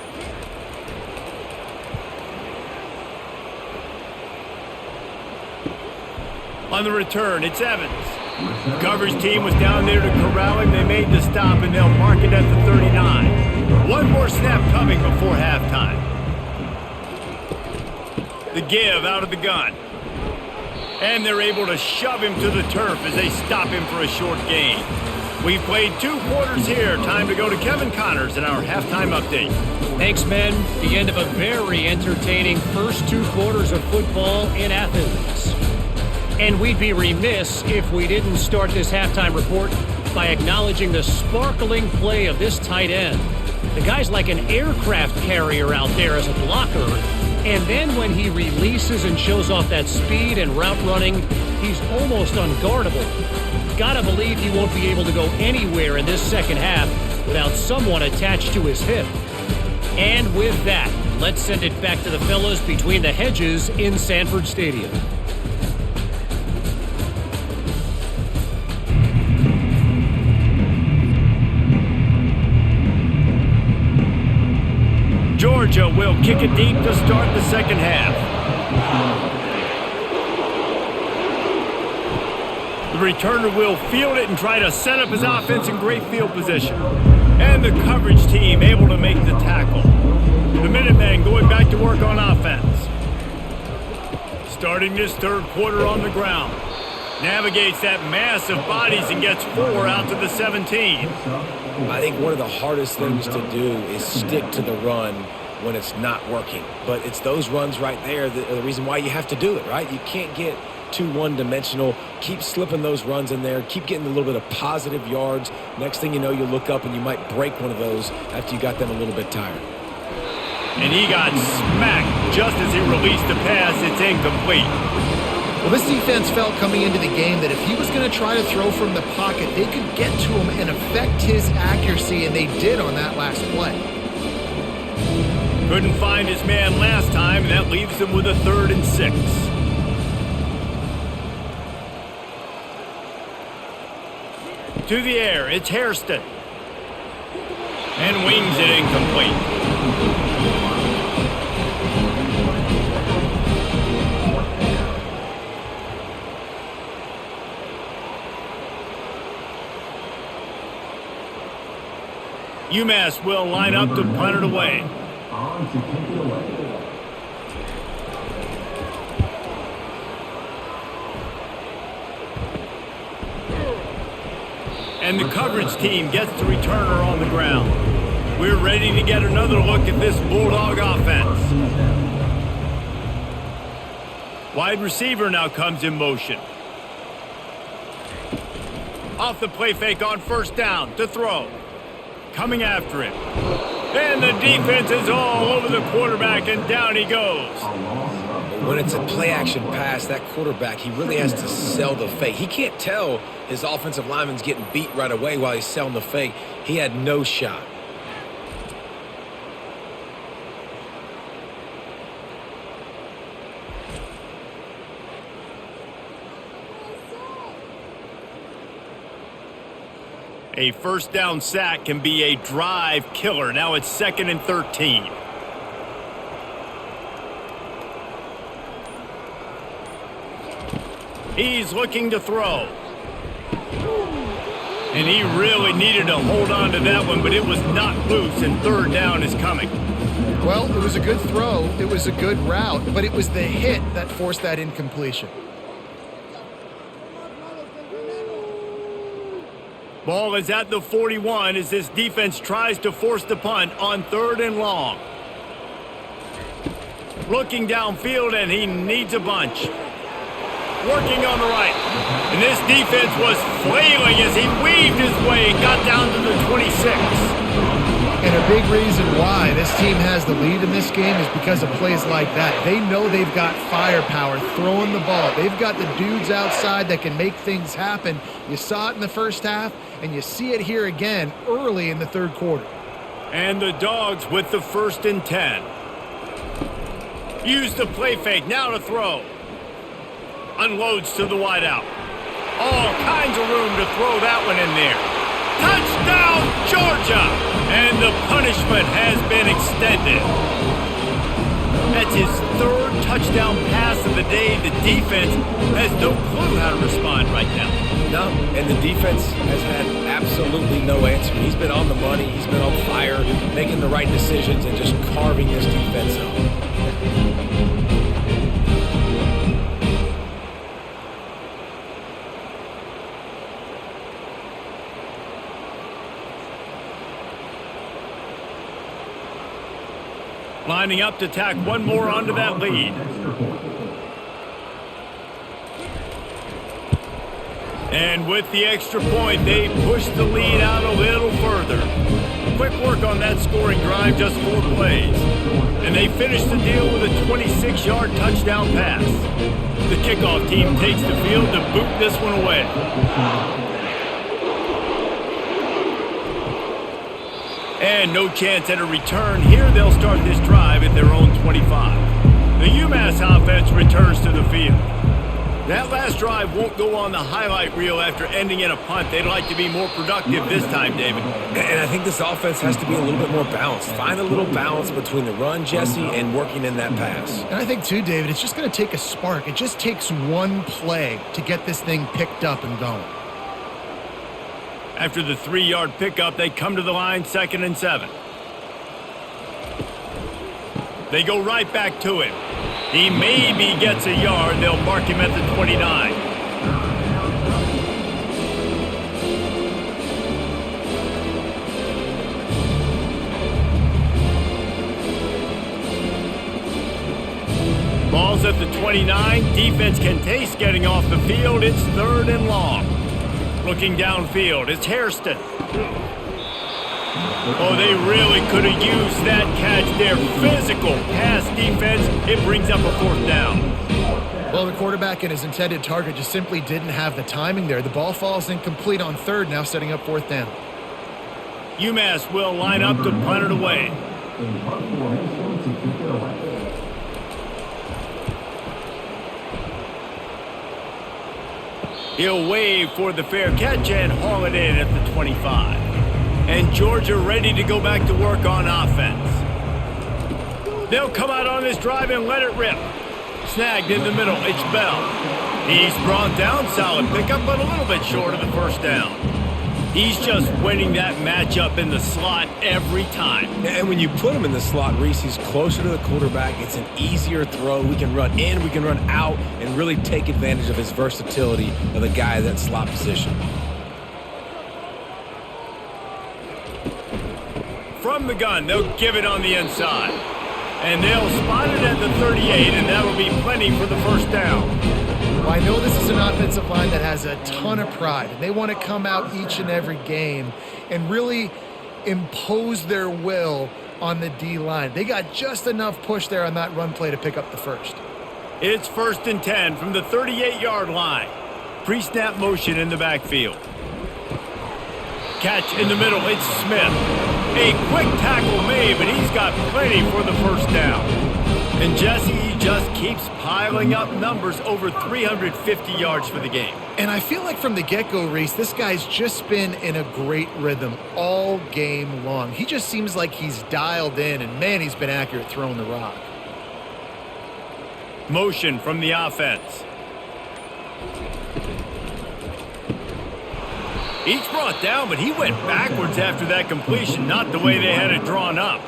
On the return, it's Evans. The coverage team was down there to corral him. They made the stop, and they'll mark it at the 39. One more snap coming before halftime. The give out of the gun. And they're able to shove him to the turf as they stop him for a short gain. We've played 2 quarters here. Time to go to Kevin Connors in our halftime update. Thanks, men. The end of a very entertaining first 2 quarters of football in Athens. And we'd be remiss if we didn't start this halftime report by acknowledging the sparkling play of this tight end. The guy's like an aircraft carrier out there as a blocker. And then when he releases and shows off that speed and route running, he's almost unguardable. Gotta believe he won't be able to go anywhere in this second half without someone attached to his hip. And with that, let's send it back to the fellas between the hedges in Sanford Stadium. Georgia will kick it deep to start the second half. The returner will field it and try to set up his offense in great field position. And the coverage team able to make the tackle. The Minutemen going back to work on offense. Starting this third quarter on the ground. Navigates that mass of bodies and gets 4 out to the 17. I think one of the hardest things to do is stick to the run when it's not working. But it's those runs right there that are the reason why you have to do it, right? You can't get too one-dimensional. Keep slipping those runs in there. Keep getting a little bit of positive yards. Next thing you know, you look up and you might break one of those after you got them a little bit tired. And he got smacked just as he released the pass. It's incomplete. Well, this defense felt coming into the game that if he was going to try to throw from the pocket, they could get to him and affect his accuracy, and they did on that last play. Couldn't find his man last time, and that leaves him with a 3rd and 6. To the air, it's Hairston. And wings it incomplete. UMass will line up to punt it away. And the coverage team gets the returner on the ground. We're ready to get another look at this Bulldog offense. Wide receiver now comes in motion. Off the play fake on first down to throw. Coming after him. And the defense is all over the quarterback, and down he goes. When it's a play-action pass, that quarterback, he really has to sell the fake. He can't tell his offensive lineman's getting beat right away while he's selling the fake. He had no shot. A first down sack can be a drive killer. Now it's 2nd and 13. He's looking to throw. And he really needed to hold on to that one, but it was knocked loose, and 3rd down is coming. Well, it was a good throw. It was a good route, but it was the hit that forced that incompletion. Ball is at the 41 as this defense tries to force the punt on 3rd and long. Looking downfield, and he needs a bunch. Working on the right. And this defense was flailing as he weaved his way and got down to the 26. And a big reason why this team has the lead in this game is because of plays like that. They know they've got firepower throwing the ball. They've got the dudes outside that can make things happen. You saw it in the first half, and you see it here again early in the 3rd quarter. And the Dogs with the 1st and 10. Use the play fake, now to throw. Unloads to the wideout. All kinds of room to throw that one in there. Touchdown, Georgia! And the punishment has been extended. That's his 3rd touchdown pass of the day. The defense has no clue how to respond right now. No, and the defense has had absolutely no answer. He's been on the money. He's been on fire, making the right decisions and just carving this defense up. Lining up to tack one more onto that lead. And with the extra point, they push the lead out a little further. Quick work on that scoring drive, just 4 plays. And they finish the deal with a 26-yard touchdown pass. The kickoff team takes the field to boot this one away. And no chance at a return. Here they'll start this drive at their own 25. The UMass offense returns to the field. That last drive won't go on the highlight reel after ending in a punt. They'd like to be more productive this time, David. And I think this offense has to be a little bit more balanced. Find a little balance between the run, Jesse, and working in that pass. And I think, too, David, it's just going to take a spark. It just takes one play to get this thing picked up and going. After the 3-yard pickup, they come to the line, 2nd and 7. They go right back to him. He maybe gets a yard. They'll mark him at the 29. Ball's at the 29. Defense can taste getting off the field. It's 3rd and long. Looking downfield, it's Hairston. Oh, they really could have used that catch there. Physical pass defense. It brings up a 4th down. Well, the quarterback and his intended target just simply didn't have the timing there. The ball falls incomplete on 3rd, now setting up 4th down. UMass will line up to punt it away. He'll wave for the fair catch and haul it in at the 25. And Georgia ready to go back to work on offense. They'll come out on this drive and let it rip. Snagged in the middle, it's Bell. He's brought down, solid pickup, but a little bit short of the 1st down. He's just winning that matchup in the slot every time. And when you put him in the slot, Reese, he's closer to the quarterback. It's an easier throw. We can run in, we can run out, and really take advantage of his versatility of the guy in that slot position. From the gun, they'll give it on the inside. And they'll spot it at the 38, and that'll be plenty for the 1st down. Well, I know this is an offensive line that has a ton of pride, and they want to come out each and every game and really impose their will on the D-line. They got just enough push there on that run play to pick up the 1st. It's 1st and 10 from the 38-yard line. Pre-snap motion in the backfield. Catch in the middle, it's Smith. A quick tackle made, but he's got plenty for the 1st down. And Jesse just keeps piling up numbers, over 350 yards for the game. And I feel like from the get-go, Reese, this guy's just been in a great rhythm all game long. He just seems like he's dialed in, and man, he's been accurate throwing the rock. Motion from the offense. He's brought down, but he went backwards after that completion, not the way they had it drawn up.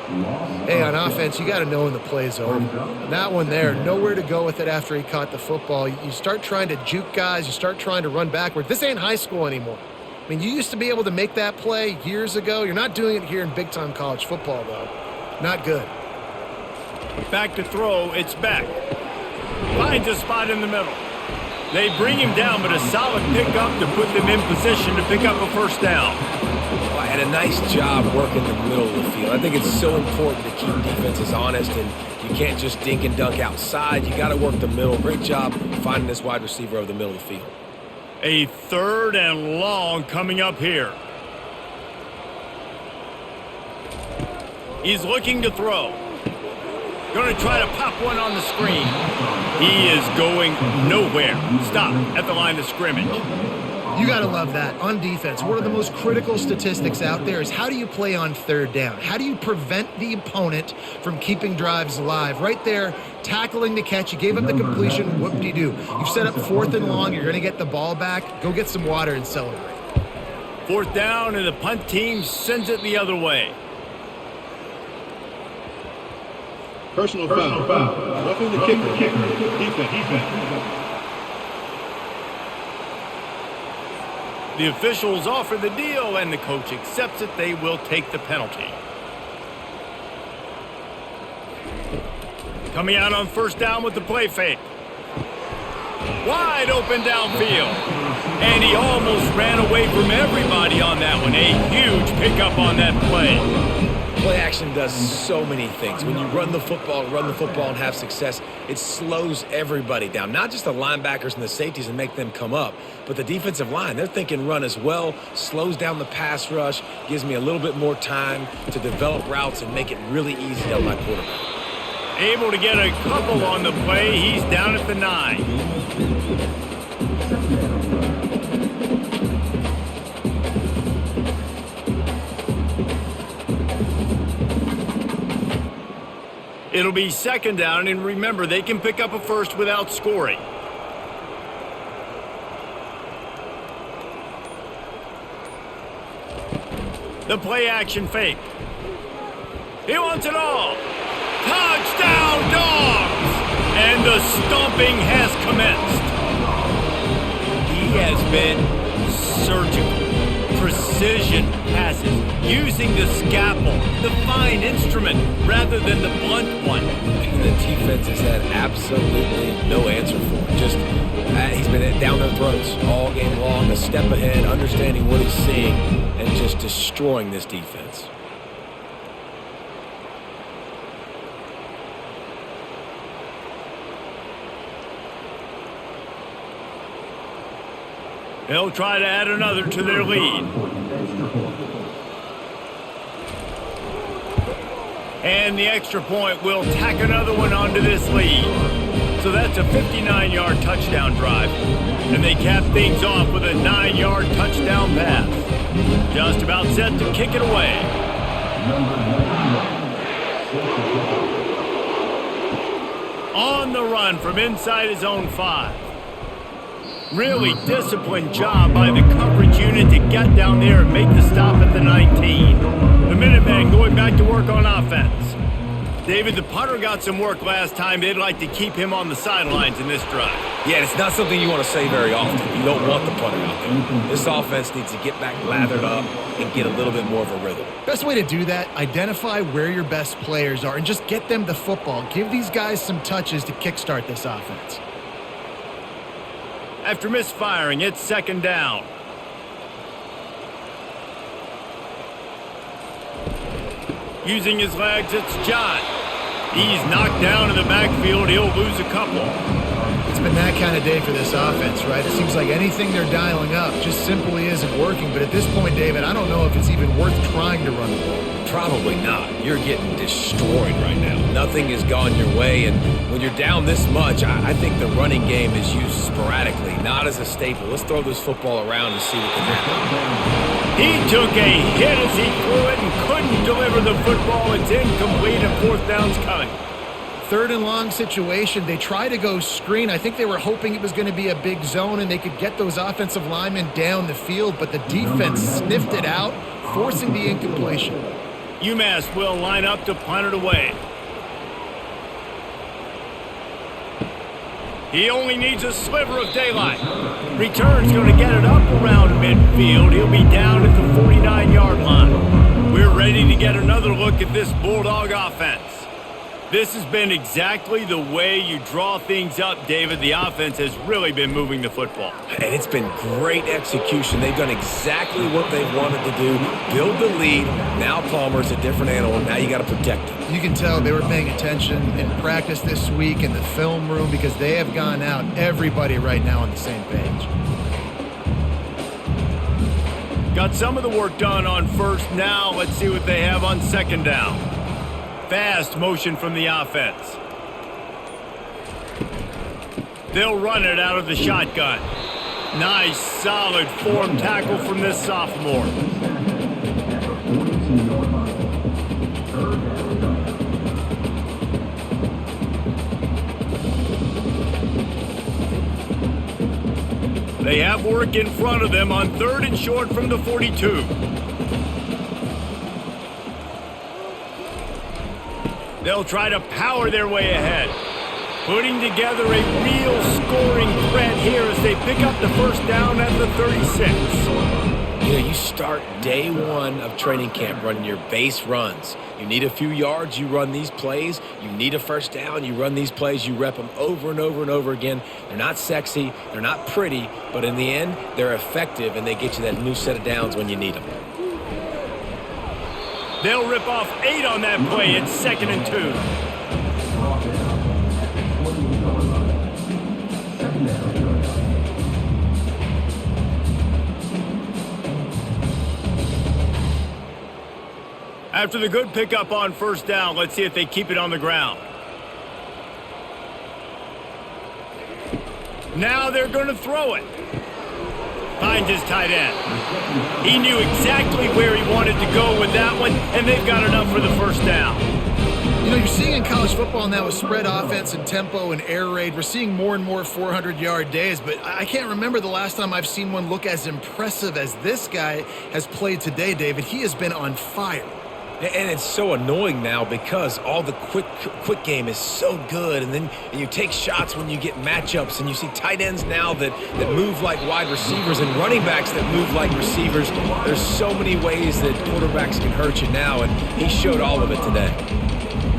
Hey, on offense, you got to know when the play's over. That one there, nowhere to go with it after he caught the football. You start trying to juke guys. You start trying to run backwards. This ain't high school anymore. I mean, you used to be able to make that play years ago. You're not doing it here in big-time college football, though. Not good. Back to throw, it's Beck. Finds a spot in the middle. They bring him down, but a solid pickup to put them in position to pick up a 1st down. Well, I had a nice job working the middle of the field. I think it's so important to keep defenses honest, and you can't just dink and dunk outside. You got to work the middle. Great job finding this wide receiver over the middle of the field. A 3rd and long coming up here. He's looking to throw. Going to try to pop one on the screen. He is going nowhere. Stop at the line of scrimmage. You got to love that. On defense, one of the most critical statistics out there is how do you play on 3rd down? How do you prevent the opponent from keeping drives alive? Right there, tackling the catch. You gave up the completion. Whoop-de-doo. You've set up 4th and long. You're going to get the ball back. Go get some water and celebrate. 4th down, and the punt team sends it the other way. Personal foul. Roughing the kicker. Defense. The officials offer the deal, and the coach accepts it. They will take the penalty. Coming out on first down with the play fake. Wide open downfield. And he almost ran away from everybody on that one. A huge pickup on that play. Play action does so many things. When you run the football and have success, it slows everybody down. Not just the linebackers and the safeties and make them come up, but the defensive line. They're thinking run as well, slows down the pass rush, gives me a little bit more time to develop routes and make it really easy on my quarterback. Able to get a couple on the play. He's down at the 9. It'll be second down, and remember, they can pick up a first without scoring. The play action fake. He wants it all. Touchdown, Dogs! And the stomping has commenced. He has been surgical. Precision passes, using the scalpel, the fine instrument, rather than the blunt one. The defense has had absolutely no answer for him. Just, he's been down their throats all game long, a step ahead, understanding what he's seeing, and just destroying this defense. They'll try to add another to their lead. And the extra point will tack another one onto this lead. So that's a 59-yard touchdown drive. And they cap things off with a 9-yard touchdown pass. Just about set to kick it away. On the run from inside his own 5. Really disciplined job by the coverage unit to get down there and make the stop at the 19. The Minutemen going back to work on offense. David, the punter got some work last time. They'd like to keep him on the sidelines in this drive. Yeah, it's not something you want to say very often. You don't want the punter out there. This offense needs to get back lathered up and get a little bit more of a rhythm. Best way to do that, identify where your best players are and just get them the football. Give these guys some touches to kickstart this offense. After misfiring, it's second down. Using his legs, it's John. He's knocked down in the backfield. He'll lose a couple. It's been that kind of day for this offense, right? It seems like anything they're dialing up just simply isn't working. But at this point, David, I don't know if it's even worth trying to run the ball. Probably not. You're getting destroyed right now. Nothing has gone your way, and when you're down this much, I think the running game is used sporadically, not as a staple. Let's throw this football around and see what can happen. He took a hit as he threw it and couldn't deliver the football. It's incomplete and fourth down's coming. Third and long situation. They try to go screen. I think they were hoping it was going to be a big zone and they could get those offensive linemen down the field, but the defense sniffed it out, forcing the incompletion. UMass will line up to punt it away. He only needs a sliver of daylight. Return's going to get it up around midfield. He'll be down at the 49-yard line. We're ready to get another look at this Bulldog offense. This has been exactly the way you draw things up, David. The offense has really been moving the football. And it's been great execution. They've done exactly what they wanted to do. Build the lead. Now Palmer's a different animal. Now you got to protect him. You can tell they were paying attention in practice this week in the film room because they have gone out, everybody right now on the same page. Got some of the work done on first. Now let's see what they have on second down. Fast motion from the offense. They'll run it out of the shotgun. Nice, solid form tackle from this sophomore. They have work in front of them on third and short from the 42. They'll try to power their way ahead. Putting together a real scoring threat here as they pick up the first down at the 36. You know, you start day one of training camp running your base runs. You need a few yards, you run these plays. You need a first down, you run these plays. You rep them over and over and over again. They're not sexy, they're not pretty, but in the end, they're effective, and they get you that new set of downs when you need them. They'll rip off 8 on that play. It's 2nd and 2. After the good pickup on first down, let's see if they keep it on the ground. Now they're going to throw it. Finds his tight end. He knew exactly where he wanted to go with that one, and they've got enough for the first down. You know, you're seeing in college football now with spread offense and tempo and air raid, we're seeing more and more 400-yard days, but I can't remember the last time I've seen one look as impressive as this guy has played today, David. He has been on fire. And it's so annoying now because all the quick game is so good, and then you take shots when you get matchups, and you see tight ends now that move like wide receivers and running backs that move like receivers. There's so many ways that quarterbacks can hurt you now, and he showed all of it today.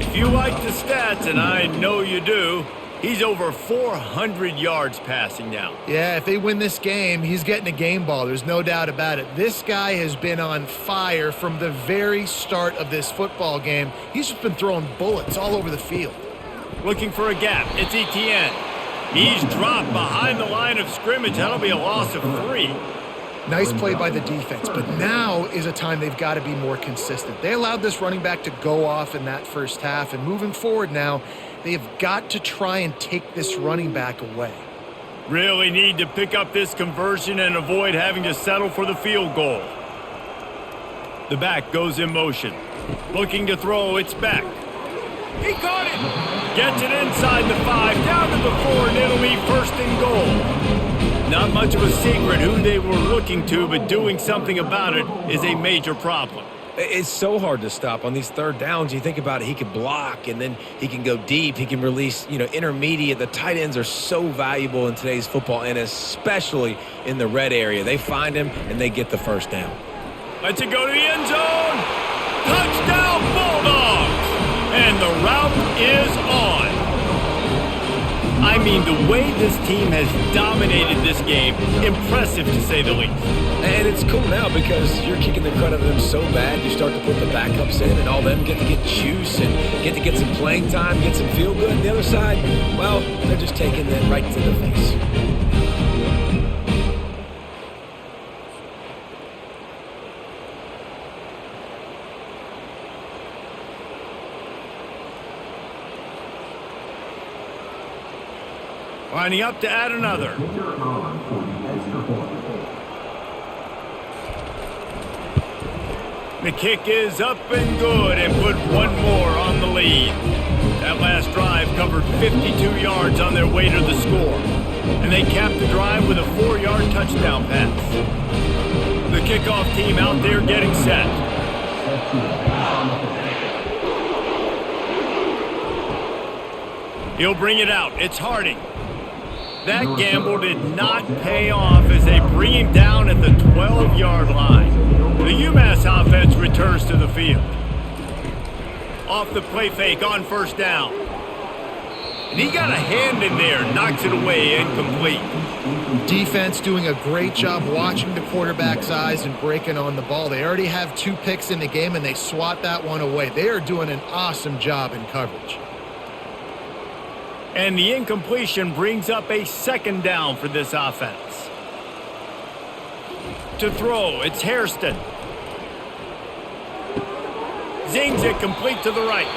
If you like the stats, and I know you do, he's over 400 yards passing now. Yeah, if they win this game, he's getting a game ball. There's no doubt about it. This guy has been on fire from the very start of this football game. He's just been throwing bullets all over the field. Looking for a gap. It's Etienne. He's dropped behind the line of scrimmage. That'll be a loss of 3. Nice play by the defense, but now is a time they've got to be more consistent. They allowed this running back to go off in that first half, and moving forward now, they've got to try and take this running back away. Really need to pick up this conversion and avoid having to settle for the field goal. The back goes in motion. Looking to throw, it's back. He caught it! Gets it inside the 5, down to the 4, and it'll be 1st and goal. Not much of a secret who they were looking to, but doing something about it is a major problem. It's so hard to stop on these third downs. You think about it, he can block, and then he can go deep. He can release, intermediate. The tight ends are so valuable in today's football, and especially in the red area. They find him, and they get the first down. Lets it go to the end zone. Touchdown, Bulldogs! And the route is on. I mean, the way this team has dominated this game, impressive to say the least. And it's cool now because you're kicking the crud out of them so bad, you start to put the backups in, and all them get to get juice and get some playing time, get some feel good. And the other side, well, they're just taking that right to the face. Lining up to add another. The kick is up and good, and put one more on the lead. That last drive covered 52 yards on their way to the score. And they capped the drive with a 4-yard touchdown pass. The kickoff team out there getting set. He'll bring it out. It's Harding. That gamble did not pay off as they bring him down at the 12-yard line. The UMass offense returns to the field. Off the play fake on first down. And he got a hand in there, knocks it away, incomplete. Defense doing a great job watching the quarterback's eyes and breaking on the ball. They already have 2 picks in the game, and they swat that one away. They are doing an awesome job in coverage. And the incompletion brings up a 2nd down for this offense. To throw, it's Hairston. Zings it complete to the right.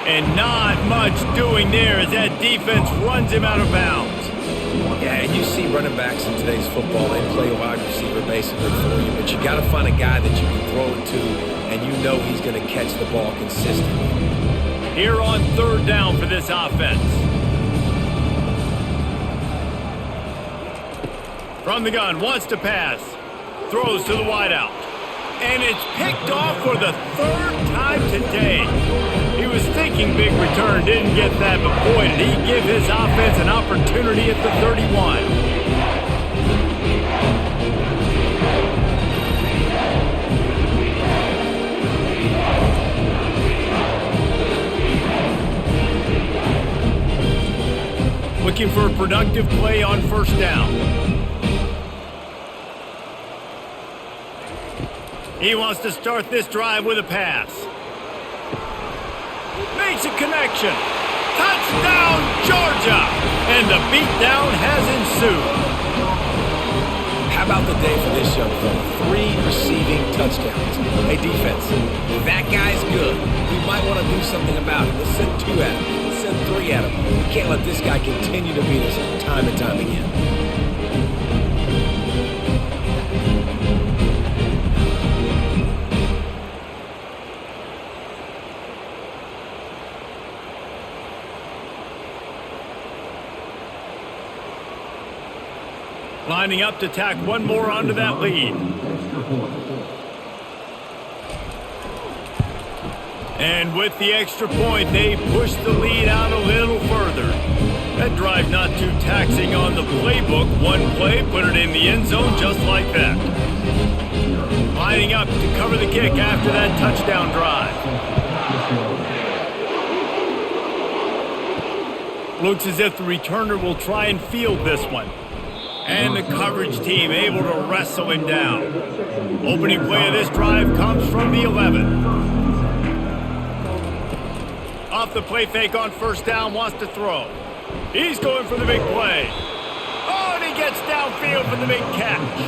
And not much doing there as that defense runs him out of bounds. Yeah, and you see running backs in today's football, they play wide receiver basically for you, but you got to find a guy that you can throw it to, and you know he's going to catch the ball consistently. Here on 3rd down for this offense. From the gun, wants to pass. Throws to the wideout. And it's picked off for the 3rd time today. He was thinking big return, didn't get that, but boy, did he give his offense an opportunity at the 31. looking for a productive play on first down. He wants to start this drive with a pass. Makes a connection. Touchdown, Georgia! And the beatdown has ensued. How about the day for this young fella? 3 receiving touchdowns. Hey, defense, that guy's good. We might want to do something about it. Let's send 2 at him. Let's send 3 at him. We can't let this guy continue to beat us time and time again. Lining up to tack one more onto that lead. And with the extra point, they push the lead out a little further. That drive not too taxing on the playbook. One play, put it in the end zone just like that. Lining up to cover the kick after that touchdown drive. Looks as if the returner will try and field this one. And the coverage team able to wrestle him down. Opening play of this drive comes from the 11. Off the play fake on first down, wants to throw. He's going for the big play. Oh, and he gets downfield for the big catch.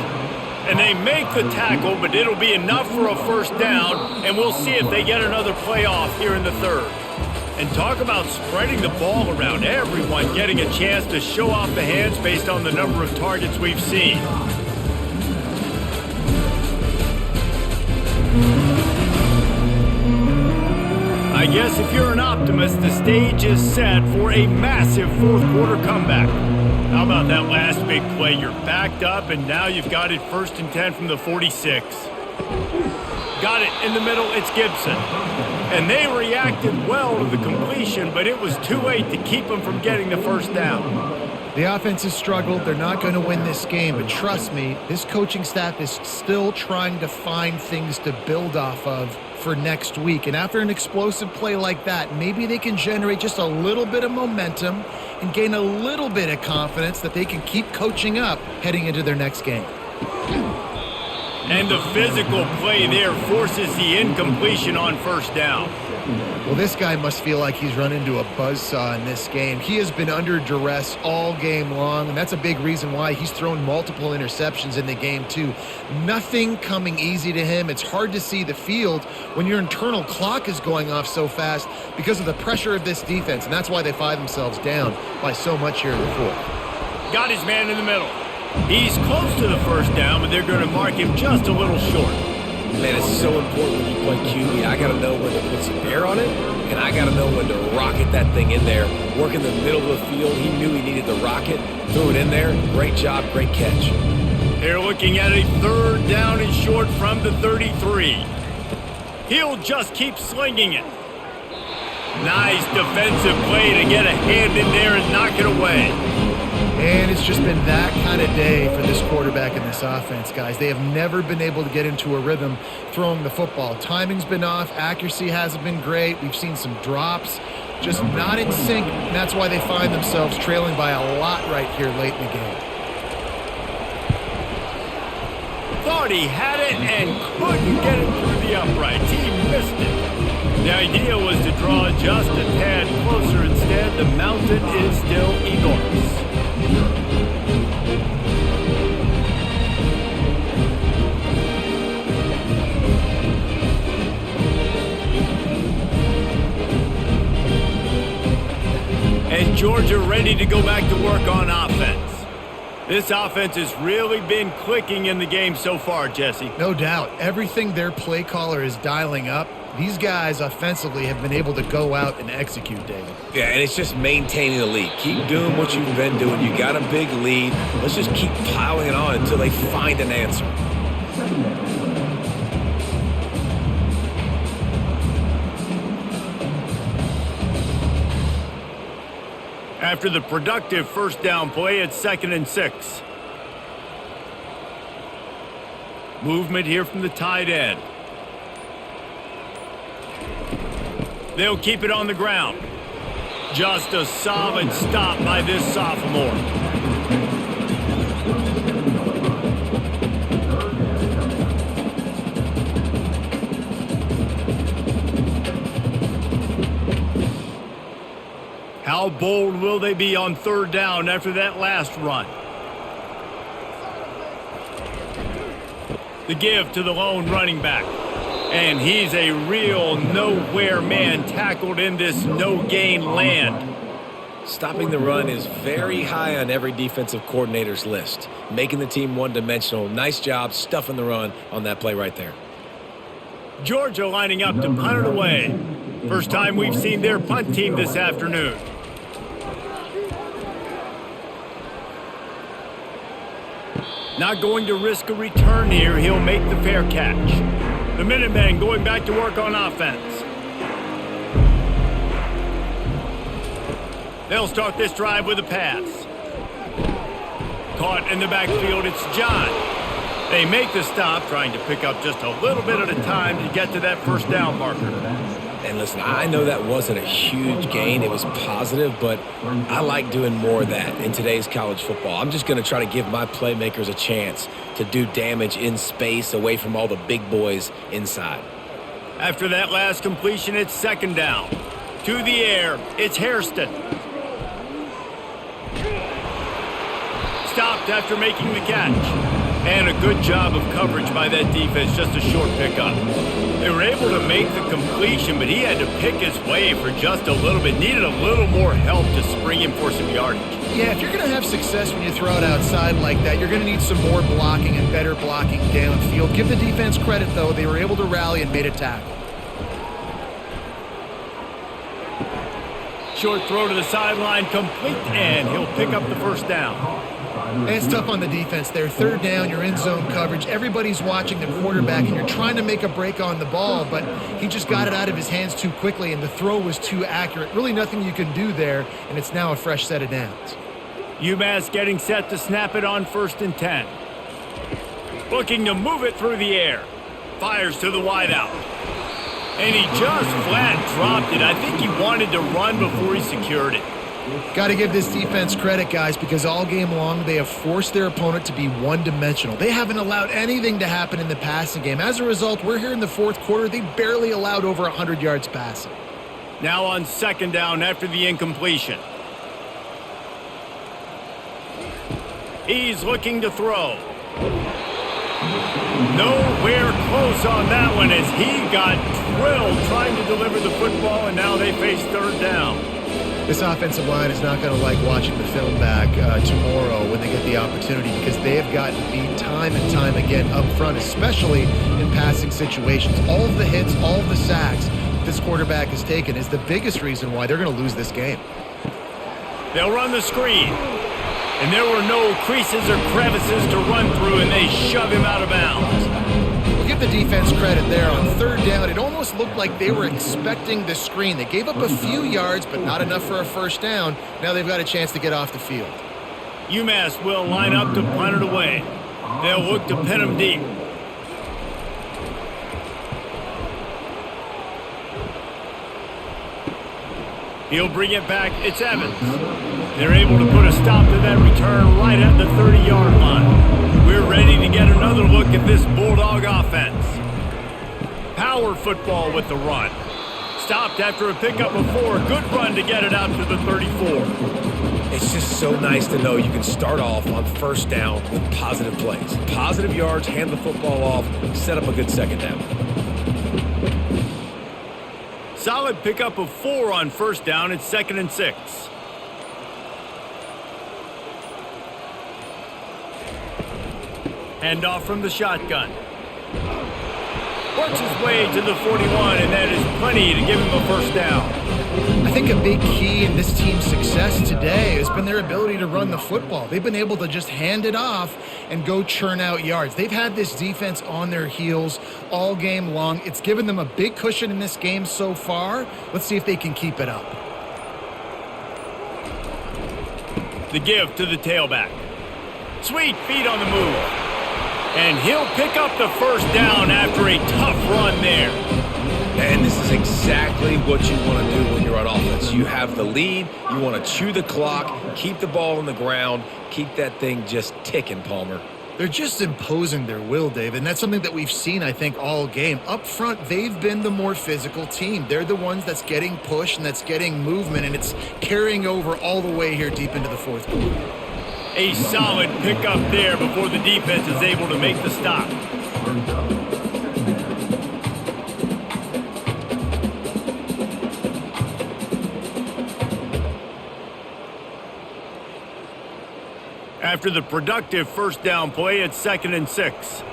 And they make the tackle, but it'll be enough for a first down, and we'll see if they get another play off here in the third. And talk about spreading the ball around, everyone getting a chance to show off the hands based on the number of targets we've seen. I guess if you're an optimist, the stage is set for a massive fourth quarter comeback. How about that last big play? You're backed up, and now you've got it 1st and 10 from the 46. Got it in the middle, it's Gibson. And they reacted well to the completion, but it was too late to keep them from getting the first down. The offense has struggled. They're not going to win this game, but trust me, this coaching staff is still trying to find things to build off of for next week. And after an explosive play like that, maybe they can generate just a little bit of momentum and gain a little bit of confidence that they can keep coaching up heading into their next game. And the physical play there forces the incompletion on first down. Well, this guy must feel like he's run into a buzzsaw in this game. He has been under duress all game long, and that's a big reason why he's thrown multiple interceptions in the game, too. Nothing coming easy to him. It's hard to see the field when your internal clock is going off so fast because of the pressure of this defense, and that's why they find themselves down by so much here in the fourth. Got his man in the middle. He's close to the first down, but they're going to mark him just a little short. Man, it's so important when you play QB. I got to know when to put some air on it, and I got to know when to rocket that thing in there. Work in the middle of the field. He knew he needed the rocket. Threw it in there. Great job, great catch. They're looking at a 3rd down and short from the 33. He'll just keep slinging it. Nice defensive play to get a hand in there and knock it away. And it's just been that kind of day for this quarterback and this offense, guys. They have never been able to get into a rhythm throwing the football. Timing's been off. Accuracy hasn't been great. We've seen some drops, just not in sync. And that's why they find themselves trailing by a lot right here late in the game. Thought he had it and couldn't get it through the uprights. He missed it. The idea was to draw just a tad closer. Instead, the mountain is still enormous. And Georgia ready to go back to work on offense. This offense has really been clicking in the game so far, Jesse. No doubt. Everything their play caller is dialing up, these guys offensively have been able to go out and execute, David. Yeah, and it's just maintaining the lead. Keep doing what you've been doing. You got a big lead. Let's just keep piling it on until they find an answer. After the productive first down play, it's 2nd and 6. Movement here from the tight end. They'll keep it on the ground. Just a solid stop by this sophomore. How bold will they be on third down after that last run? The give to the lone running back. And he's a real nowhere man tackled in this no-gain land. Stopping the run is very high on every defensive coordinator's list. Making the team one-dimensional. Nice job stuffing the run on that play right there. Georgia lining up to punt it away. First time we've seen their punt team this afternoon. Not going to risk a return here. He'll make the fair catch. The Minutemen going back to work on offense. They'll start this drive with a pass. Caught in the backfield, it's John. They make the stop, trying to pick up just a little bit at a time to get to that first down marker. And listen, I know that wasn't a huge gain. It was positive, but I like doing more of that in today's college football. I'm just going to try to give my playmakers a chance to do damage in space away from all the big boys inside. After that last completion, it's second down. To the air, it's Hairston. Stopped after making the catch. And a good job of coverage by that defense, just a short pickup. They were able to make the completion, but he had to pick his way for just a little bit. Needed a little more help to spring him for some yardage. Yeah, if you're going to have success when you throw it outside like that, you're going to need some more blocking and better blocking downfield. Give the defense credit, though. They were able to rally and made a tackle. Short throw to the sideline, complete, and he'll pick up the first down. And it's tough on the defense there. Third down, you're in zone coverage. Everybody's watching the quarterback, and you're trying to make a break on the ball, but he just got it out of his hands too quickly, and the throw was too accurate. Really nothing you can do there, and it's now a fresh set of downs. UMass getting set to snap it on 1st and 10. Looking to move it through the air. Fires to the wideout. And he just flat dropped it. I think he wanted to run before he secured it. Got to give this defense credit, guys, because all game long they have forced their opponent to be one-dimensional. They haven't allowed anything to happen in the passing game. As a result, we're here in the fourth quarter. They barely allowed over 100 yards passing. Now on second down after the incompletion. He's looking to throw. Nowhere close on that one as he got drilled trying to deliver the football, and now they face third down. This offensive line is not going to like watching the film back tomorrow when they get the opportunity, because they have gotten beat time and time again up front, especially in passing situations. All of the hits, all of the sacks this quarterback has taken is the biggest reason why they're going to lose this game. They'll run the screen. And there were no creases or crevices to run through, and they shove him out of bounds. We'll give the defense credit there. On third down, it almost looked like they were expecting the screen. They gave up a few yards, but not enough for a first down. Now they've got a chance to get off the field. UMass will line up to punt it away. They'll look to pin him deep. He'll bring it back. It's Evans. They're able to put a stop to that return right at the 30-yard line. We're ready to get another look at this Bulldog offense. Power football with the run. Stopped after a pickup of 4. Good run to get it out to the 34. It's just so nice to know you can start off on first down with positive plays. Positive yards, hand the football off, set up a good second down. Solid pickup of 4 on first down. It's 2nd and 6. Handoff from the shotgun. Works his way to the 41, and that is plenty to give him a first down. I think a big key in this team's success today has been their ability to run the football. They've been able to just hand it off and go churn out yards. They've had this defense on their heels all game long. It's given them a big cushion in this game so far. Let's see if they can keep it up. The give to the tailback. Sweet feet on the move. And he'll pick up the first down after a tough run there. And this is exactly what you want to do when you're on offense. You have the lead. You want to chew the clock, keep the ball on the ground, keep that thing just ticking, Palmer. They're just imposing their will, David, and that's something that we've seen, I think, all game. Up front, they've been the more physical team. They're the ones that's getting pushed and that's getting movement, and it's carrying over all the way here deep into the fourth quarter. A solid pickup there before the defense is able to make the stop. After the productive first down play, it's 2nd and 6.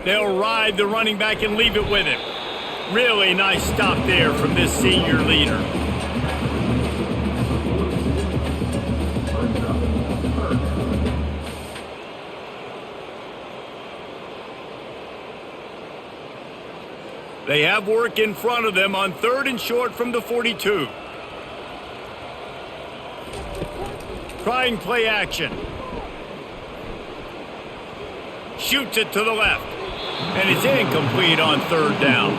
They'll ride the running back and leave it with him. Really nice stop there from this senior leader. They have work in front of them on 3rd and short from the 42. Trying play action. Shoots it to the left. And it's incomplete on 3rd down.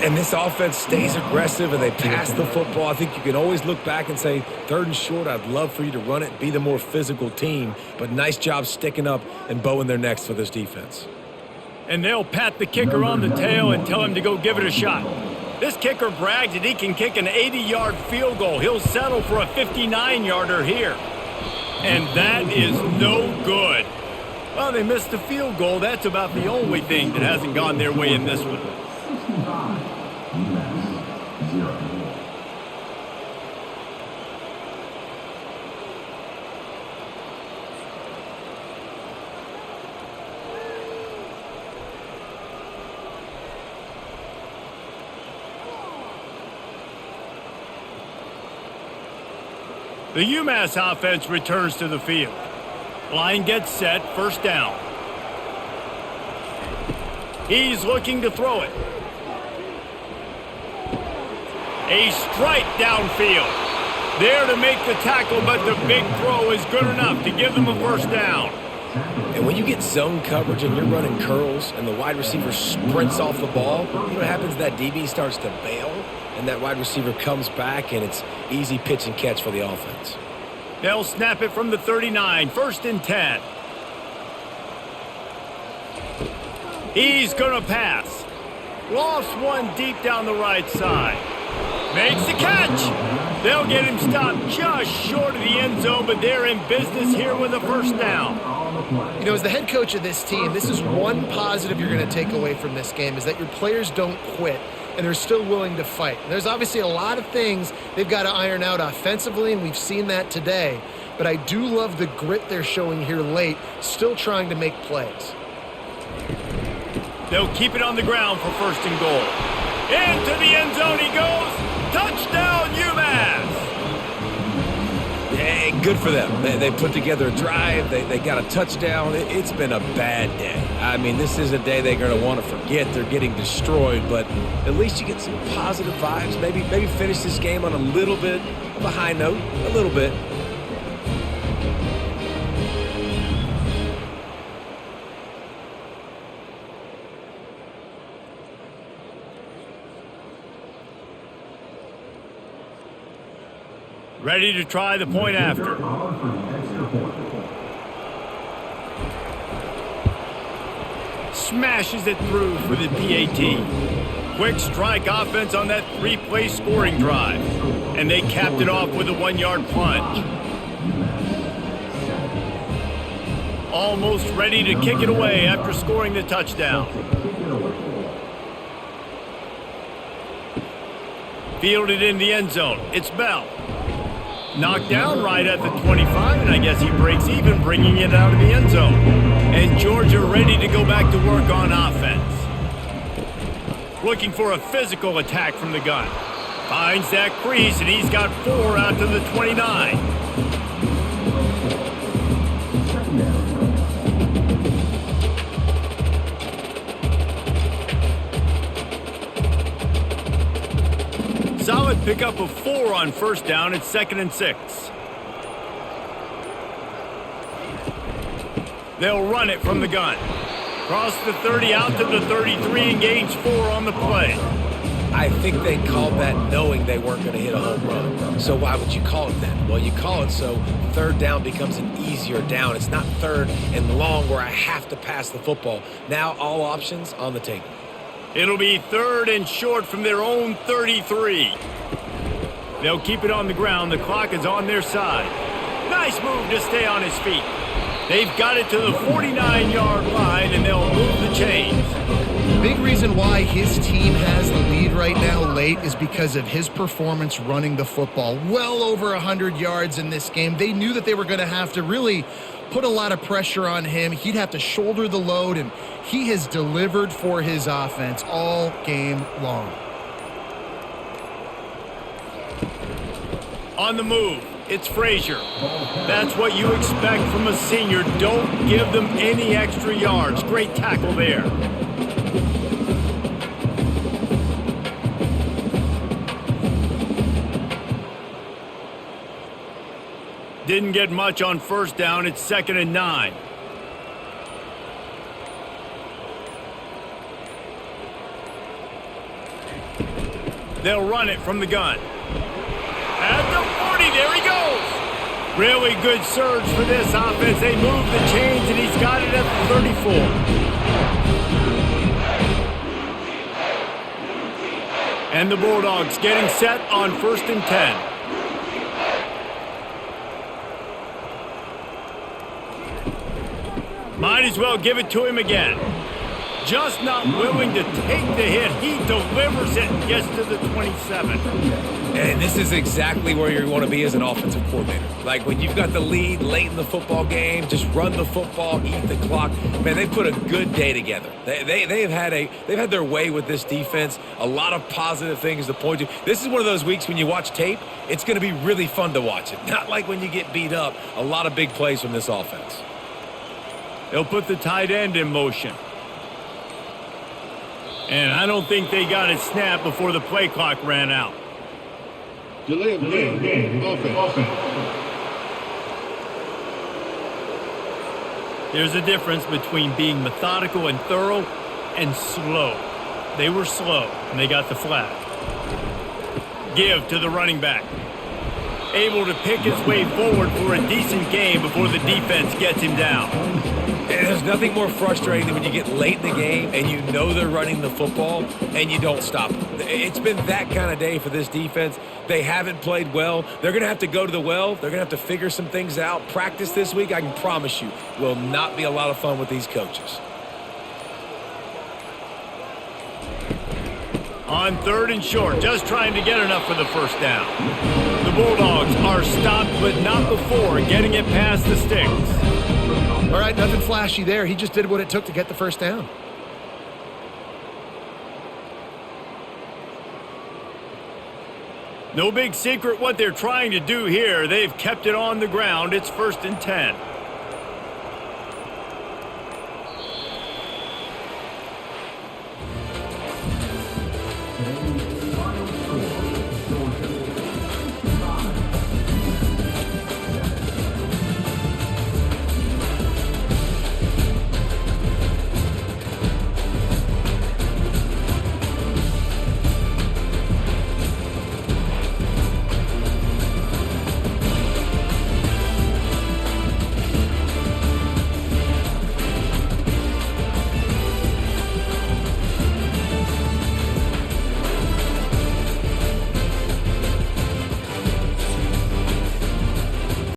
And this offense stays aggressive and they pass the football. I think you can always look back and say, 3rd and short, I'd love for you to run it, be the more physical team. But nice job sticking up and bowing their necks for this defense. And they'll pat the kicker on the tail and tell him to go give it a shot. This kicker brags that he can kick an 80-yard field goal. He'll settle for a 59-yarder here. And that is no good. Well, they missed the field goal. That's about the only thing that hasn't gone their way in this one. The UMass offense returns to the field. Line gets set, 1st down. He's looking to throw it. A strike downfield. There to make the tackle, but the big throw is good enough to give them a 1st down. And when you get zone coverage and you're running curls and the wide receiver sprints off the ball, you know what happens? That DB starts to bail, and that wide receiver comes back, and it's easy pitch and catch for the offense. They'll snap it from the 39, 1st and 10. He's going to pass. Lofts one deep down the right side. Makes the catch. They'll get him stopped just short of the end zone, but they're in business here with a 1st down. You know, as the head coach of this team, this is one positive you're going to take away from this game, is that your players don't quit and they're still willing to fight. And there's obviously a lot of things they've got to iron out offensively, and we've seen that today. But I do love the grit they're showing here late, still trying to make plays. They'll keep it on the ground for 1st and goal. Into the end zone he goes. Touchdown, UMass! Yeah, good for them. They put together a drive. They got a touchdown. It's been a bad day. I mean, this is a day they're going to want to forget. They're getting destroyed, but at least you get some positive vibes. Maybe finish this game on a little bit of a high note, a little bit. Ready to try the point after. Smashes it through for the PAT. Quick strike offense on that 3-play scoring drive. And they capped it off with a 1-yard plunge. Almost ready to kick it away after scoring the touchdown. Fielded in the end zone. It's Bell. Knocked down right at the 25, and I guess he breaks even, bringing it out of the end zone. And Georgia ready to go back to work on offense. Looking for a physical attack from the gun. Finds that crease, and he's got 4 out to the 29. Solid pickup of 4 on 1st down. It's 2nd and 6. They'll run it from the gun. Cross the 30 out to the 33 and gains 4 on the play. I think they called that knowing they weren't going to hit a home run. So why would you call it that? Well, you call it so third down becomes an easier down. It's not third and long where I have to pass the football. Now all options on the table. It'll be 3rd and short from their own 33. They'll keep it on the ground. The clock is on their side. Nice move to stay on his feet. They've got it to the 49-yard line, and they'll move the chains. Big reason why his team has the lead right now late is because of his performance running the football. Well over 100 yards in this game. They knew that they were going to have to really put a lot of pressure on him. He'd have to shoulder the load, and he has delivered for his offense all game long. On the move, it's Frazier. That's what you expect from a senior. Don't give them any extra yards. Great tackle there. Didn't get much on first down. It's 2nd and 9. They'll run it from the gun. At the 40, there he goes. Really good surge for this offense. They move the chains, and he's got it at the 34. And the Bulldogs getting set on 1st and 10. Might as well give it to him again. Just not willing to take the hit. He delivers it and gets to the 27. And this is exactly where you want to be as an offensive coordinator. Like when you've got the lead late in the football game, just run the football, eat the clock. Man, they put a good day together. They've had their way with this defense. A lot of positive things to point to. This is one of those weeks when you watch tape, it's going to be really fun to watch it. Not like when you get beat up. A lot of big plays from this offense. They'll put the tight end in motion. And I don't think they got it snapped before the play clock ran out. Delay of game. Offense. There's a difference between being methodical and thorough and slow. They were slow, and they got the flag. Give to the running back. Able to pick his way forward for a decent game before the defense gets him down. And there's nothing more frustrating than when you get late in the game and you know they're running the football and you don't stop them. It's been that kind of day for this defense. They haven't played well. They're going to have to go to the well. They're going to have to figure some things out. Practice this week, I can promise you, will not be a lot of fun with these coaches. On 3rd and short, just trying to get enough for the first down. The Bulldogs are stopped, but not before getting it past the sticks. All right, nothing flashy there. He just did what it took to get the first down. No big secret what they're trying to do here. They've kept it on the ground. It's 1st and 10.